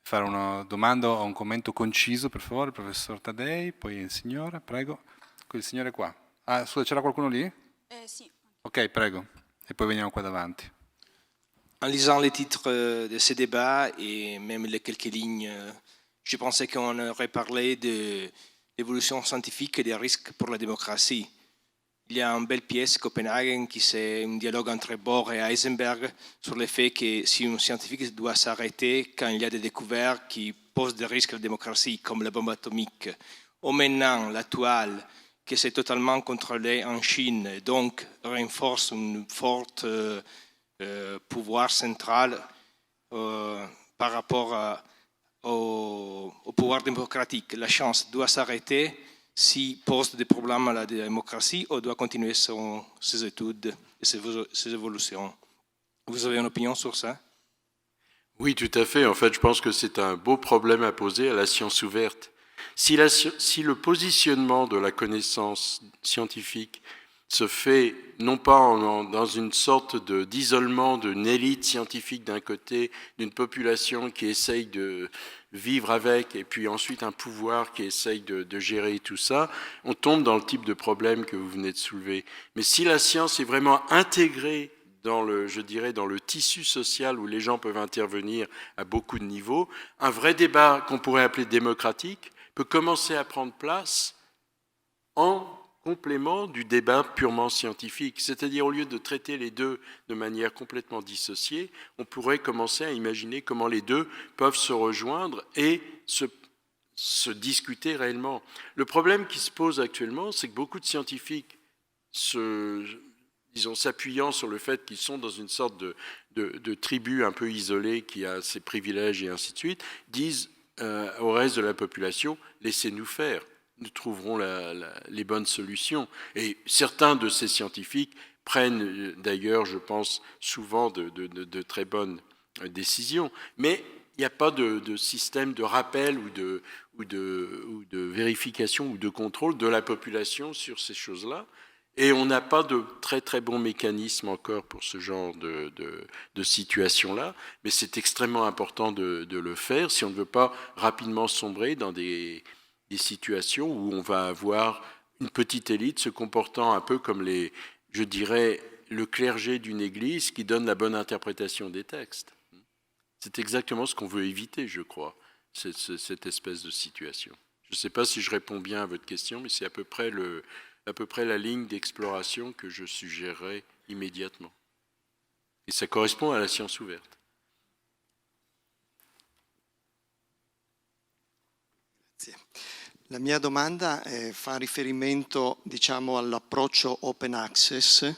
fare una domanda o un commento conciso, per favore? Il professor Taddei, poi il signore, prego. Il signore qua. Ah, scusa, c'era qualcuno lì? Sì. Ok, prego. E poi veniamo qua davanti. En lisant les titres de ces débats et même les quelques lignes, je pensais qu'on aurait parlé de l'évolution scientifique et des risques pour la démocratie. Il y a une belle pièce, Copenhagen, qui c'est un dialogue entre Bohr et Heisenberg sur le fait que si un scientifique doit s'arrêter quand il y a des découvertes qui posent des risques à la démocratie, comme la bombe atomique, ou maintenant la toile, qui c'est totalement contrôlée en Chine, et donc renforce une forte pouvoir central par rapport au pouvoir démocratique. La chance doit s'arrêter s'il pose des problèmes à la démocratie ou doit continuer ses études et ses évolutions. Vous avez une opinion sur ça? Oui, tout à fait. En fait, je pense que c'est un beau problème à poser à la science ouverte. Si le positionnement de la connaissance scientifique se fait non pas dans une sorte d'isolement d'une élite scientifique d'un côté, d'une population qui essaye de vivre avec, et puis ensuite un pouvoir qui essaye de gérer tout ça, on tombe dans le type de problème que vous venez de soulever. Mais si la science est vraiment intégrée dans le tissu social où les gens peuvent intervenir à beaucoup de niveaux, un vrai débat qu'on pourrait appeler démocratique peut commencer à prendre place en complément du débat purement scientifique. C'est-à-dire, au lieu de traiter les deux de manière complètement dissociée, on pourrait commencer à imaginer comment les deux peuvent se rejoindre et se discuter réellement. Le problème qui se pose actuellement, c'est que beaucoup de scientifiques, s'appuyant sur le fait qu'ils sont dans une sorte de tribu un peu isolée qui a ses privilèges et ainsi de suite, disent au reste de la population, laissez-nous faire. Nous trouverons les bonnes solutions. Et certains de ces scientifiques prennent d'ailleurs, je pense, souvent de très bonnes décisions. Mais il n'y a pas de système de rappel ou de vérification ou de contrôle de la population sur ces choses-là. Et on n'a pas de très très bons mécanismes encore pour ce genre de situation-là. Mais c'est extrêmement important de le faire si on ne veut pas rapidement sombrer dans des situations où on va avoir une petite élite se comportant un peu comme le clergé d'une église qui donne la bonne interprétation des textes. C'est exactement ce qu'on veut éviter, je crois, cette espèce de situation. Je ne sais pas si je réponds bien à votre question, mais c'est à peu près la ligne d'exploration que je suggérerais immédiatement. Et ça correspond à la science ouverte. La mia domanda fa riferimento, diciamo, all'approccio open access,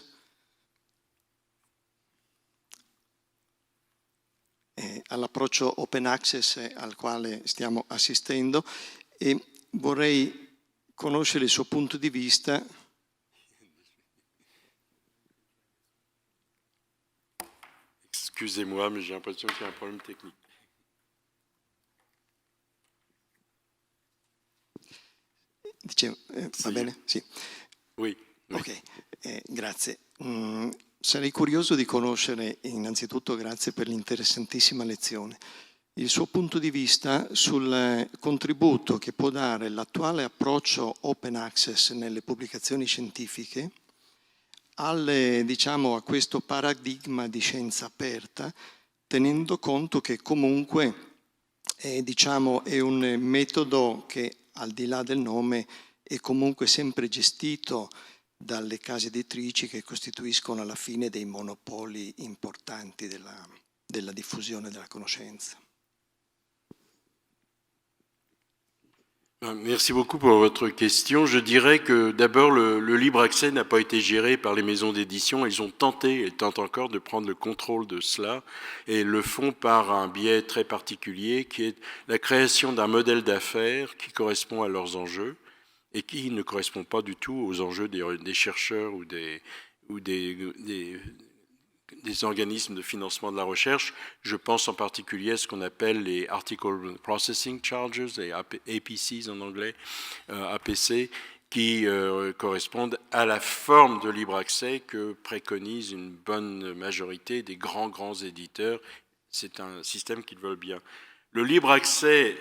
al quale stiamo assistendo, e vorrei conoscere il suo punto di vista. Excusez-moi, mais j'ai l'impression qu'il y a un problème technique. Dicevo, va bene? Sì. Oui. Ok, grazie. Sarei curioso di conoscere, innanzitutto grazie per l'interessantissima lezione, il suo punto di vista sul contributo che può dare l'attuale approccio open access nelle pubblicazioni scientifiche diciamo, a questo paradigma di scienza aperta, tenendo conto che comunque diciamo, è un metodo che al di là del nome è comunque sempre gestito dalle case editrici che costituiscono alla fine dei monopoli importanti della diffusione della conoscenza. Merci beaucoup pour votre question. Je dirais que d'abord, le libre accès n'a pas été géré par les maisons d'édition. Elles ont tenté, elles tentent encore de prendre le contrôle de cela et le font par un biais très particulier qui est la création d'un modèle d'affaires qui correspond à leurs enjeux et qui ne correspond pas du tout aux enjeux des chercheurs ou des organismes de financement de la recherche. Je pense en particulier à ce qu'on appelle les Article Processing Charges, les APCs en anglais, APC, qui correspondent à la forme de libre accès que préconise une bonne majorité des grands éditeurs. C'est un système qu'ils veulent bien. Le libre accès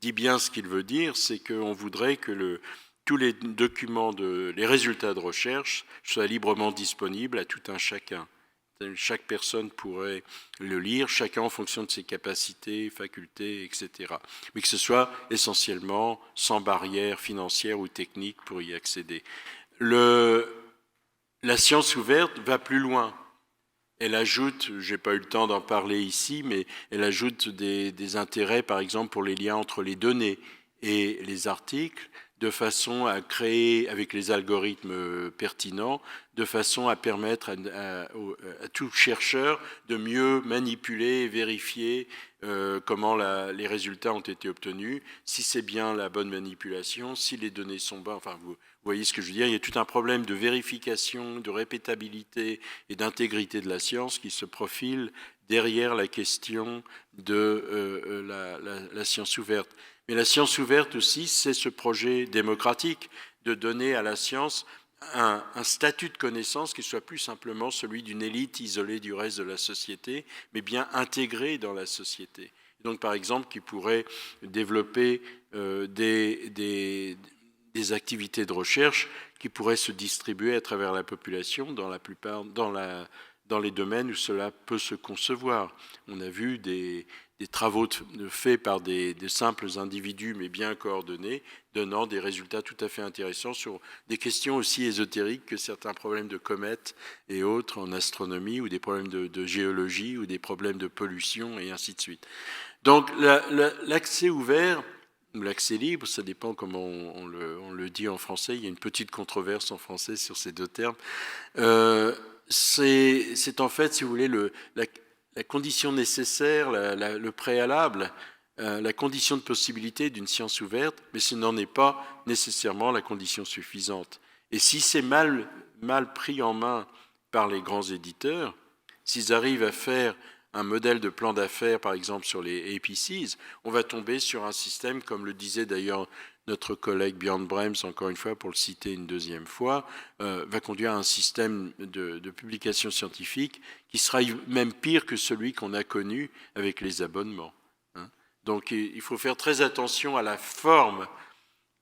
dit bien ce qu'il veut dire, c'est qu'on voudrait que tous les documents, les résultats de recherche soient librement disponibles à tout un chacun. Chaque personne pourrait le lire, chacun en fonction de ses capacités, facultés, etc. Mais que ce soit essentiellement sans barrière financière ou technique pour y accéder. La science ouverte va plus loin. Elle ajoute, je n'ai pas eu le temps d'en parler ici, mais elle ajoute des intérêts, par exemple, pour les liens entre les données et les articles, de façon à créer, avec les algorithmes pertinents, de façon à permettre à tout chercheur de mieux manipuler et vérifier comment les résultats ont été obtenus, si c'est bien la bonne manipulation, si les données sont bonnes. Enfin, vous voyez ce que je veux dire. Il y a tout un problème de vérification, de répétabilité et d'intégrité de la science qui se profile derrière la question de la science ouverte. Mais la science ouverte aussi, c'est ce projet démocratique de donner à la science un statut de connaissance qui soit plus simplement celui d'une élite isolée du reste de la société, mais bien intégrée dans la société. Donc, par exemple, qui pourrait développer des activités de recherche qui pourraient se distribuer à travers la population dans les domaines où cela peut se concevoir. On a vu des travaux faits par des simples individus, mais bien coordonnés, donnant des résultats tout à fait intéressants sur des questions aussi ésotériques que certains problèmes de comètes et autres en astronomie, ou des problèmes de géologie, ou des problèmes de pollution, et ainsi de suite. Donc l'accès ouvert, ou l'accès libre, ça dépend comment on le dit en français, il y a une petite controverse en français sur ces deux termes, c'est en fait, si vous voulez, la condition nécessaire, le préalable, la condition de possibilité d'une science ouverte, mais ce n'en est pas nécessairement la condition suffisante. Et si c'est mal pris en main par les grands éditeurs, s'ils arrivent à faire un modèle de plan d'affaires, par exemple sur les APCs, on va tomber sur un système, comme le disait d'ailleurs notre collègue Björn Brems, encore une fois, pour le citer une deuxième fois, va conduire à un système de publication scientifique qui sera même pire que celui qu'on a connu avec les abonnements. Donc il faut faire très attention à la forme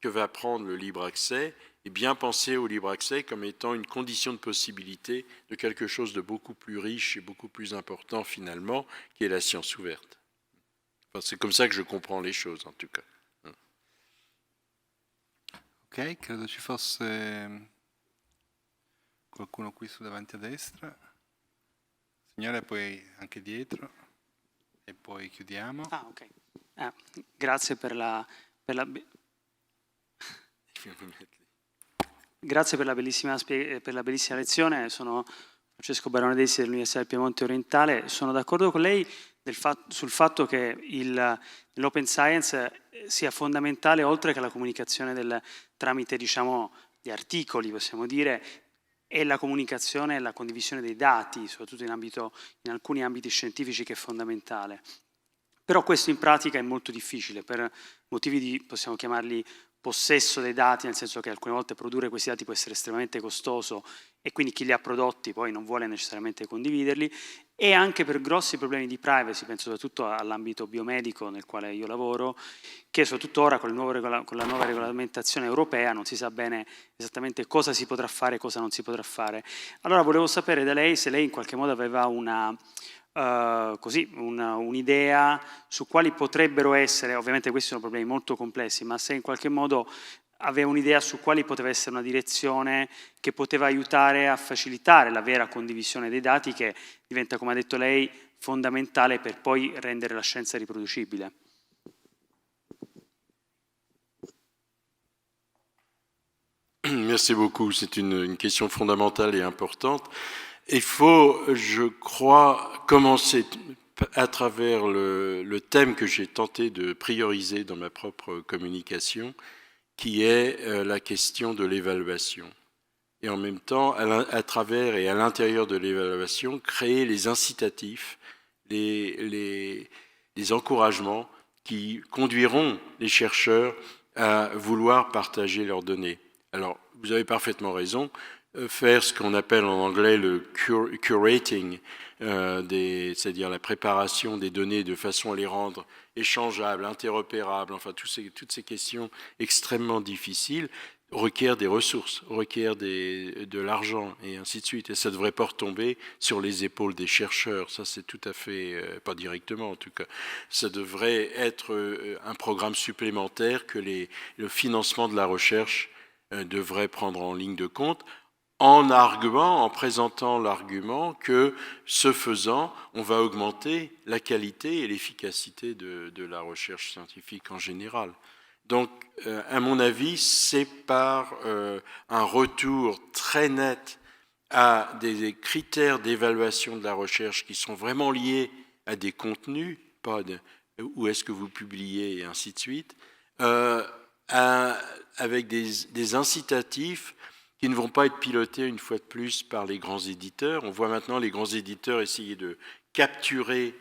que va prendre le libre accès et bien penser au libre accès comme étant une condition de possibilité de quelque chose de beaucoup plus riche et beaucoup plus important finalement, qui est la science ouverte. Enfin, c'est comme ça que je comprends les choses en tout cas. Ok, credo ci fosse qualcuno qui su davanti a destra. Signore, poi anche dietro e poi chiudiamo. Ok. Grazie per la Grazie per la bellissima lezione. Sono Francesco Baronadesi dell'Università del Piemonte Orientale. Sono d'accordo con lei sul fatto che l'open science sia fondamentale, oltre che la comunicazione tramite, diciamo, gli articoli, possiamo dire, e la comunicazione e la condivisione dei dati, soprattutto in alcuni ambiti scientifici, che è fondamentale. Però questo in pratica è molto difficile per motivi di, possiamo chiamarli, possesso dei dati, nel senso che alcune volte produrre questi dati può essere estremamente costoso e quindi chi li ha prodotti poi non vuole necessariamente condividerli, e anche per grossi problemi di privacy, penso soprattutto all'ambito biomedico nel quale io lavoro, che soprattutto ora con la nuova regolamentazione europea non si sa bene esattamente cosa si potrà fare e cosa non si potrà fare. Allora volevo sapere da lei se lei in qualche modo aveva un'idea su quali potrebbero essere, ovviamente questi sono problemi molto complessi, ma se in qualche modo aveva un'idea su quali poteva essere una direzione che poteva aiutare a facilitare la vera condivisione dei dati, che diventa, come ha detto lei, fondamentale per poi rendere la scienza riproducibile. Merci beaucoup, c'est une question fondamentale et importante. Il faut, je crois, commencer à travers le thème que j'ai tenté de prioriser dans ma propre communication, qui est la question de l'évaluation. Et en même temps, à travers et à l'intérieur de l'évaluation, créer les incitatifs, les encouragements qui conduiront les chercheurs à vouloir partager leurs données. Alors, vous avez parfaitement raison, faire ce qu'on appelle en anglais le curating, c'est-à-dire la préparation des données de façon à les rendre échangeables, interopérables, enfin toutes ces questions extrêmement difficiles, requiert des ressources, requiert de l'argent et ainsi de suite. Et ça ne devrait pas retomber sur les épaules des chercheurs. Ça, c'est tout à fait, pas directement en tout cas. Ça devrait être un programme supplémentaire que le financement de la recherche devrait prendre en ligne de compte, en présentant l'argument que, ce faisant, on va augmenter la qualité et l'efficacité de la recherche scientifique en général. Donc, à mon avis, c'est par un retour très net à des critères d'évaluation de la recherche qui sont vraiment liés à des contenus, pas où est-ce que vous publiez et ainsi de suite, avec des incitatifs qui ne vont pas être pilotés une fois de plus par les grands éditeurs. On voit maintenant les grands éditeurs essayer de capturer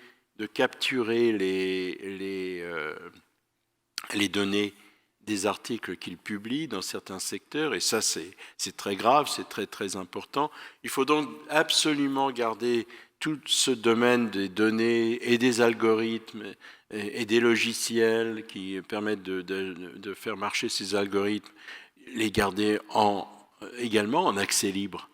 les données des articles qu'ils publient dans certains secteurs, et ça c'est très grave, c'est très très important. Il faut donc absolument garder tout ce domaine des données et des algorithmes et des logiciels qui permettent de faire marcher ces algorithmes, les garder également en accès libre,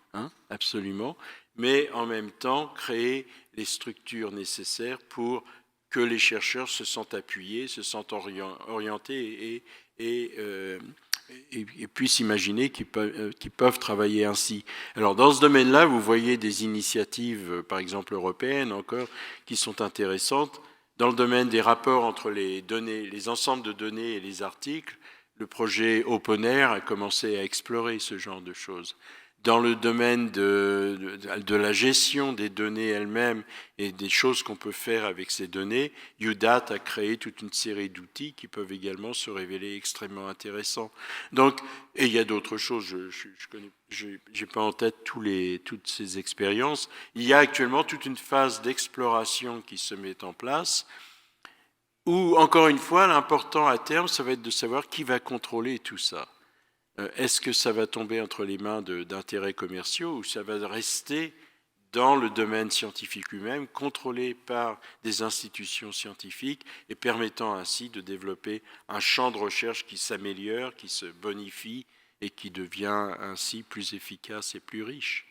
absolument, mais en même temps créer les structures nécessaires pour que les chercheurs se sentent appuyés, se sentent orientés et puissent imaginer qu'ils peuvent travailler ainsi. Alors dans ce domaine-là, vous voyez des initiatives, par exemple européennes encore, qui sont intéressantes. Dans le domaine des rapports entre les données, les ensembles de données et les articles, le projet OpenAIR a commencé à explorer ce genre de choses. Dans le domaine de la gestion des données elles-mêmes et des choses qu'on peut faire avec ces données, UDAT a créé toute une série d'outils qui peuvent également se révéler extrêmement intéressants. Donc, et il y a d'autres choses, je n'ai pas en tête toutes ces expériences. Il y a actuellement toute une phase d'exploration qui se met en place, où, encore une fois, l'important à terme, ça va être de savoir qui va contrôler tout ça. Est-ce que ça va tomber entre les mains d'intérêts commerciaux ou ça va rester dans le domaine scientifique lui-même, contrôlé par des institutions scientifiques et permettant ainsi de développer un champ de recherche qui s'améliore, qui se bonifie et qui devient ainsi plus efficace et plus riche.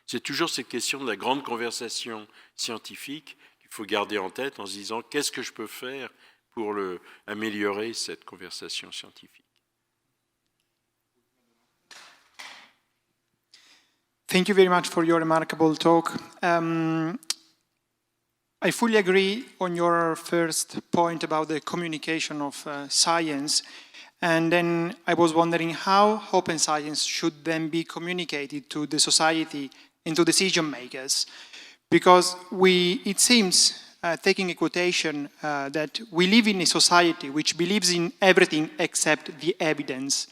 C'est toujours cette question de la grande conversation scientifique qu'il faut garder en tête en se disant qu'est-ce que je peux faire pour améliorer cette conversation scientifique. Thank you very much for your remarkable talk. I fully agree on your first point about the communication of science. And then I was wondering how open science should then be communicated to the society and to decision makers. Because it seems, taking a quotation, that we live in a society which believes in everything except the evidence.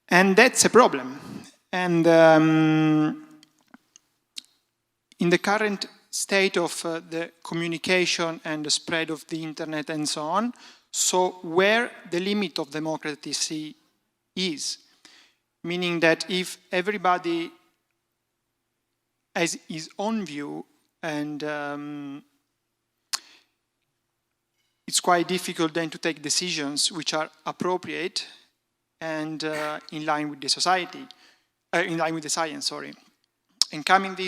And that's a problem. And in the current state of the communication and the spread of the internet and so on, so where the limit of democracy is, meaning that if everybody has his own view, and it's quite difficult then to take decisions which are appropriate and in line with the society, in line with the science, sorry. And coming the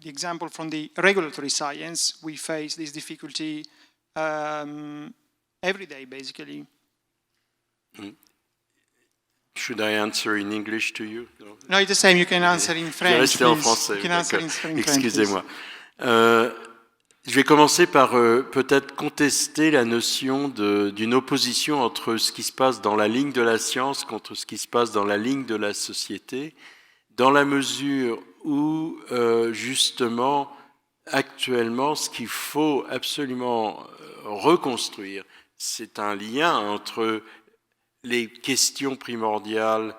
example from the regulatory science, we face this difficulty every day, basically. Should I answer in English to you? No, it's the same. You can answer in French. Je vais rester en français. You can answer in French. Excusez-moi. Je vais commencer par peut-être contester la notion d'une opposition entre ce qui se passe dans la ligne de la science contre ce qui se passe dans la ligne de la société, dans la mesure où, justement, actuellement, ce qu'il faut absolument reconstruire, c'est un lien entre les questions primordiales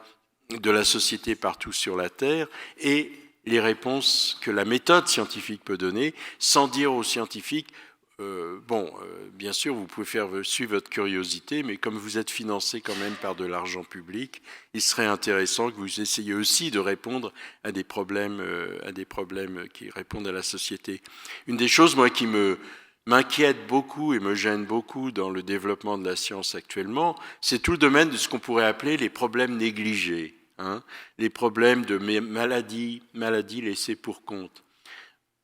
de la société partout sur la Terre et les réponses que la méthode scientifique peut donner, sans dire aux scientifiques, bien sûr, vous pouvez faire suivre votre curiosité, mais comme vous êtes financé quand même par de l'argent public, il serait intéressant que vous essayiez aussi de répondre à des problèmes qui répondent à la société. Une des choses, moi, qui m'inquiète beaucoup et me gêne beaucoup dans le développement de la science actuellement, c'est tout le domaine de ce qu'on pourrait appeler les problèmes négligés, les problèmes de maladies laissées pour compte.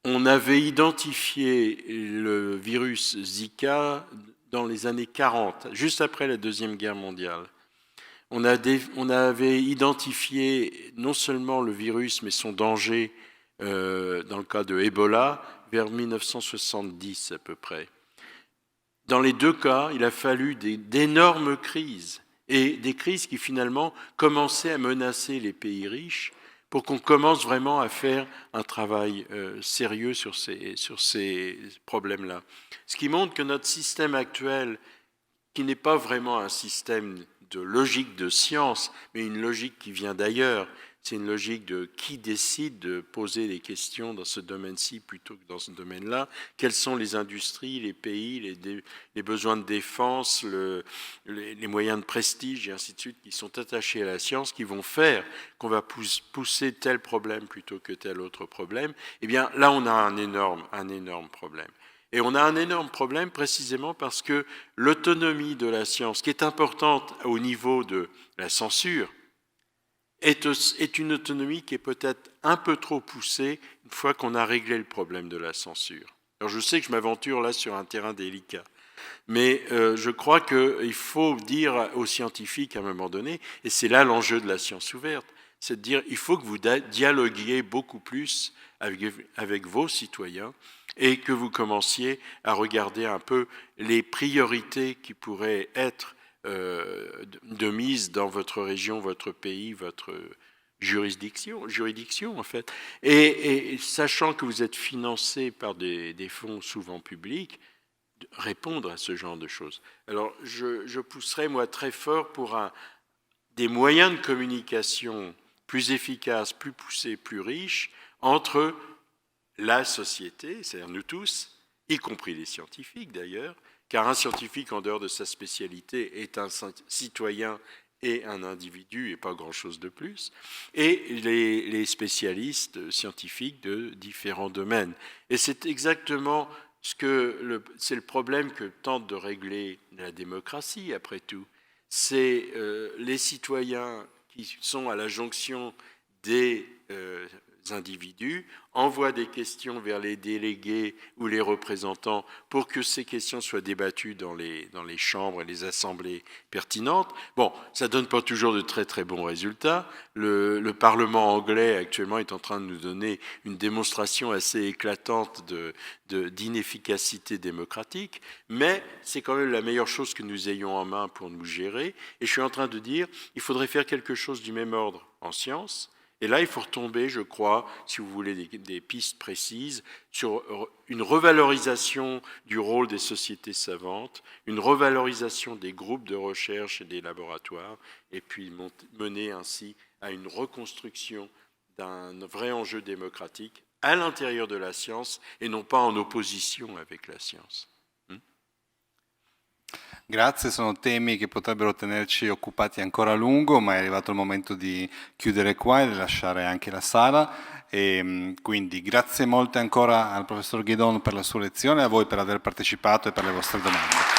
On avait identifié le virus Zika dans les années 40, juste après la Deuxième Guerre mondiale. On avait identifié non seulement le virus, mais son danger dans le cas de Ebola, vers 1970 à peu près. Dans les deux cas, il a fallu d'énormes crises, et des crises qui finalement commençaient à menacer les pays riches pour qu'on commence vraiment à faire un travail sérieux sur ces problèmes-là. Ce qui montre que notre système actuel, qui n'est pas vraiment un système de logique de science, mais une logique qui vient d'ailleurs, c'est une logique de qui décide de poser des questions dans ce domaine-ci plutôt que dans ce domaine-là. Quelles sont les industries, les pays, les besoins de défense, les moyens de prestige et ainsi de suite qui sont attachés à la science, qui vont faire qu'on va pousser tel problème plutôt que tel autre problème. Eh bien, là, on a un énorme problème. Et on a un énorme problème précisément parce que l'autonomie de la science, qui est importante au niveau de la censure, est une autonomie qui est peut-être un peu trop poussée une fois qu'on a réglé le problème de la censure. Alors je sais que je m'aventure là sur un terrain délicat, mais je crois qu'il faut dire aux scientifiques à un moment donné, et c'est là l'enjeu de la science ouverte, c'est de dire il faut que vous dialoguiez beaucoup plus avec vos citoyens et que vous commenciez à regarder un peu les priorités qui pourraient être de mise dans votre région, votre pays, votre juridiction en fait. Et sachant que vous êtes financé par des fonds souvent publics, répondre à ce genre de choses. Alors je pousserais moi très fort pour des moyens de communication plus efficaces, plus poussés, plus riches entre la société, c'est-à-dire nous tous, y compris les scientifiques d'ailleurs, car un scientifique en dehors de sa spécialité est un citoyen et un individu et pas grand-chose de plus, et les spécialistes scientifiques de différents domaines. Et c'est exactement c'est le problème que tente de régler la démocratie, après tout. C'est les citoyens qui sont à la jonction des individus, envoie des questions vers les délégués ou les représentants pour que ces questions soient débattues dans les chambres et les assemblées pertinentes. Bon, ça ne donne pas toujours de très très bons résultats. Le Parlement anglais actuellement est en train de nous donner une démonstration assez éclatante d'inefficacité démocratique, mais c'est quand même la meilleure chose que nous ayons en main pour nous gérer. Et je suis en train de dire, il faudrait faire quelque chose du même ordre en sciences. Et là, il faut retomber, je crois, si vous voulez des pistes précises, sur une revalorisation du rôle des sociétés savantes, une revalorisation des groupes de recherche et des laboratoires, et puis mener ainsi à une reconstruction d'un vrai enjeu démocratique à l'intérieur de la science et non pas en opposition avec la science. Grazie, sono temi che potrebbero tenerci occupati ancora a lungo, ma è arrivato il momento di chiudere qua e lasciare anche la sala. E quindi grazie molte ancora al professor Guédon per la sua lezione e a voi per aver partecipato e per le vostre domande.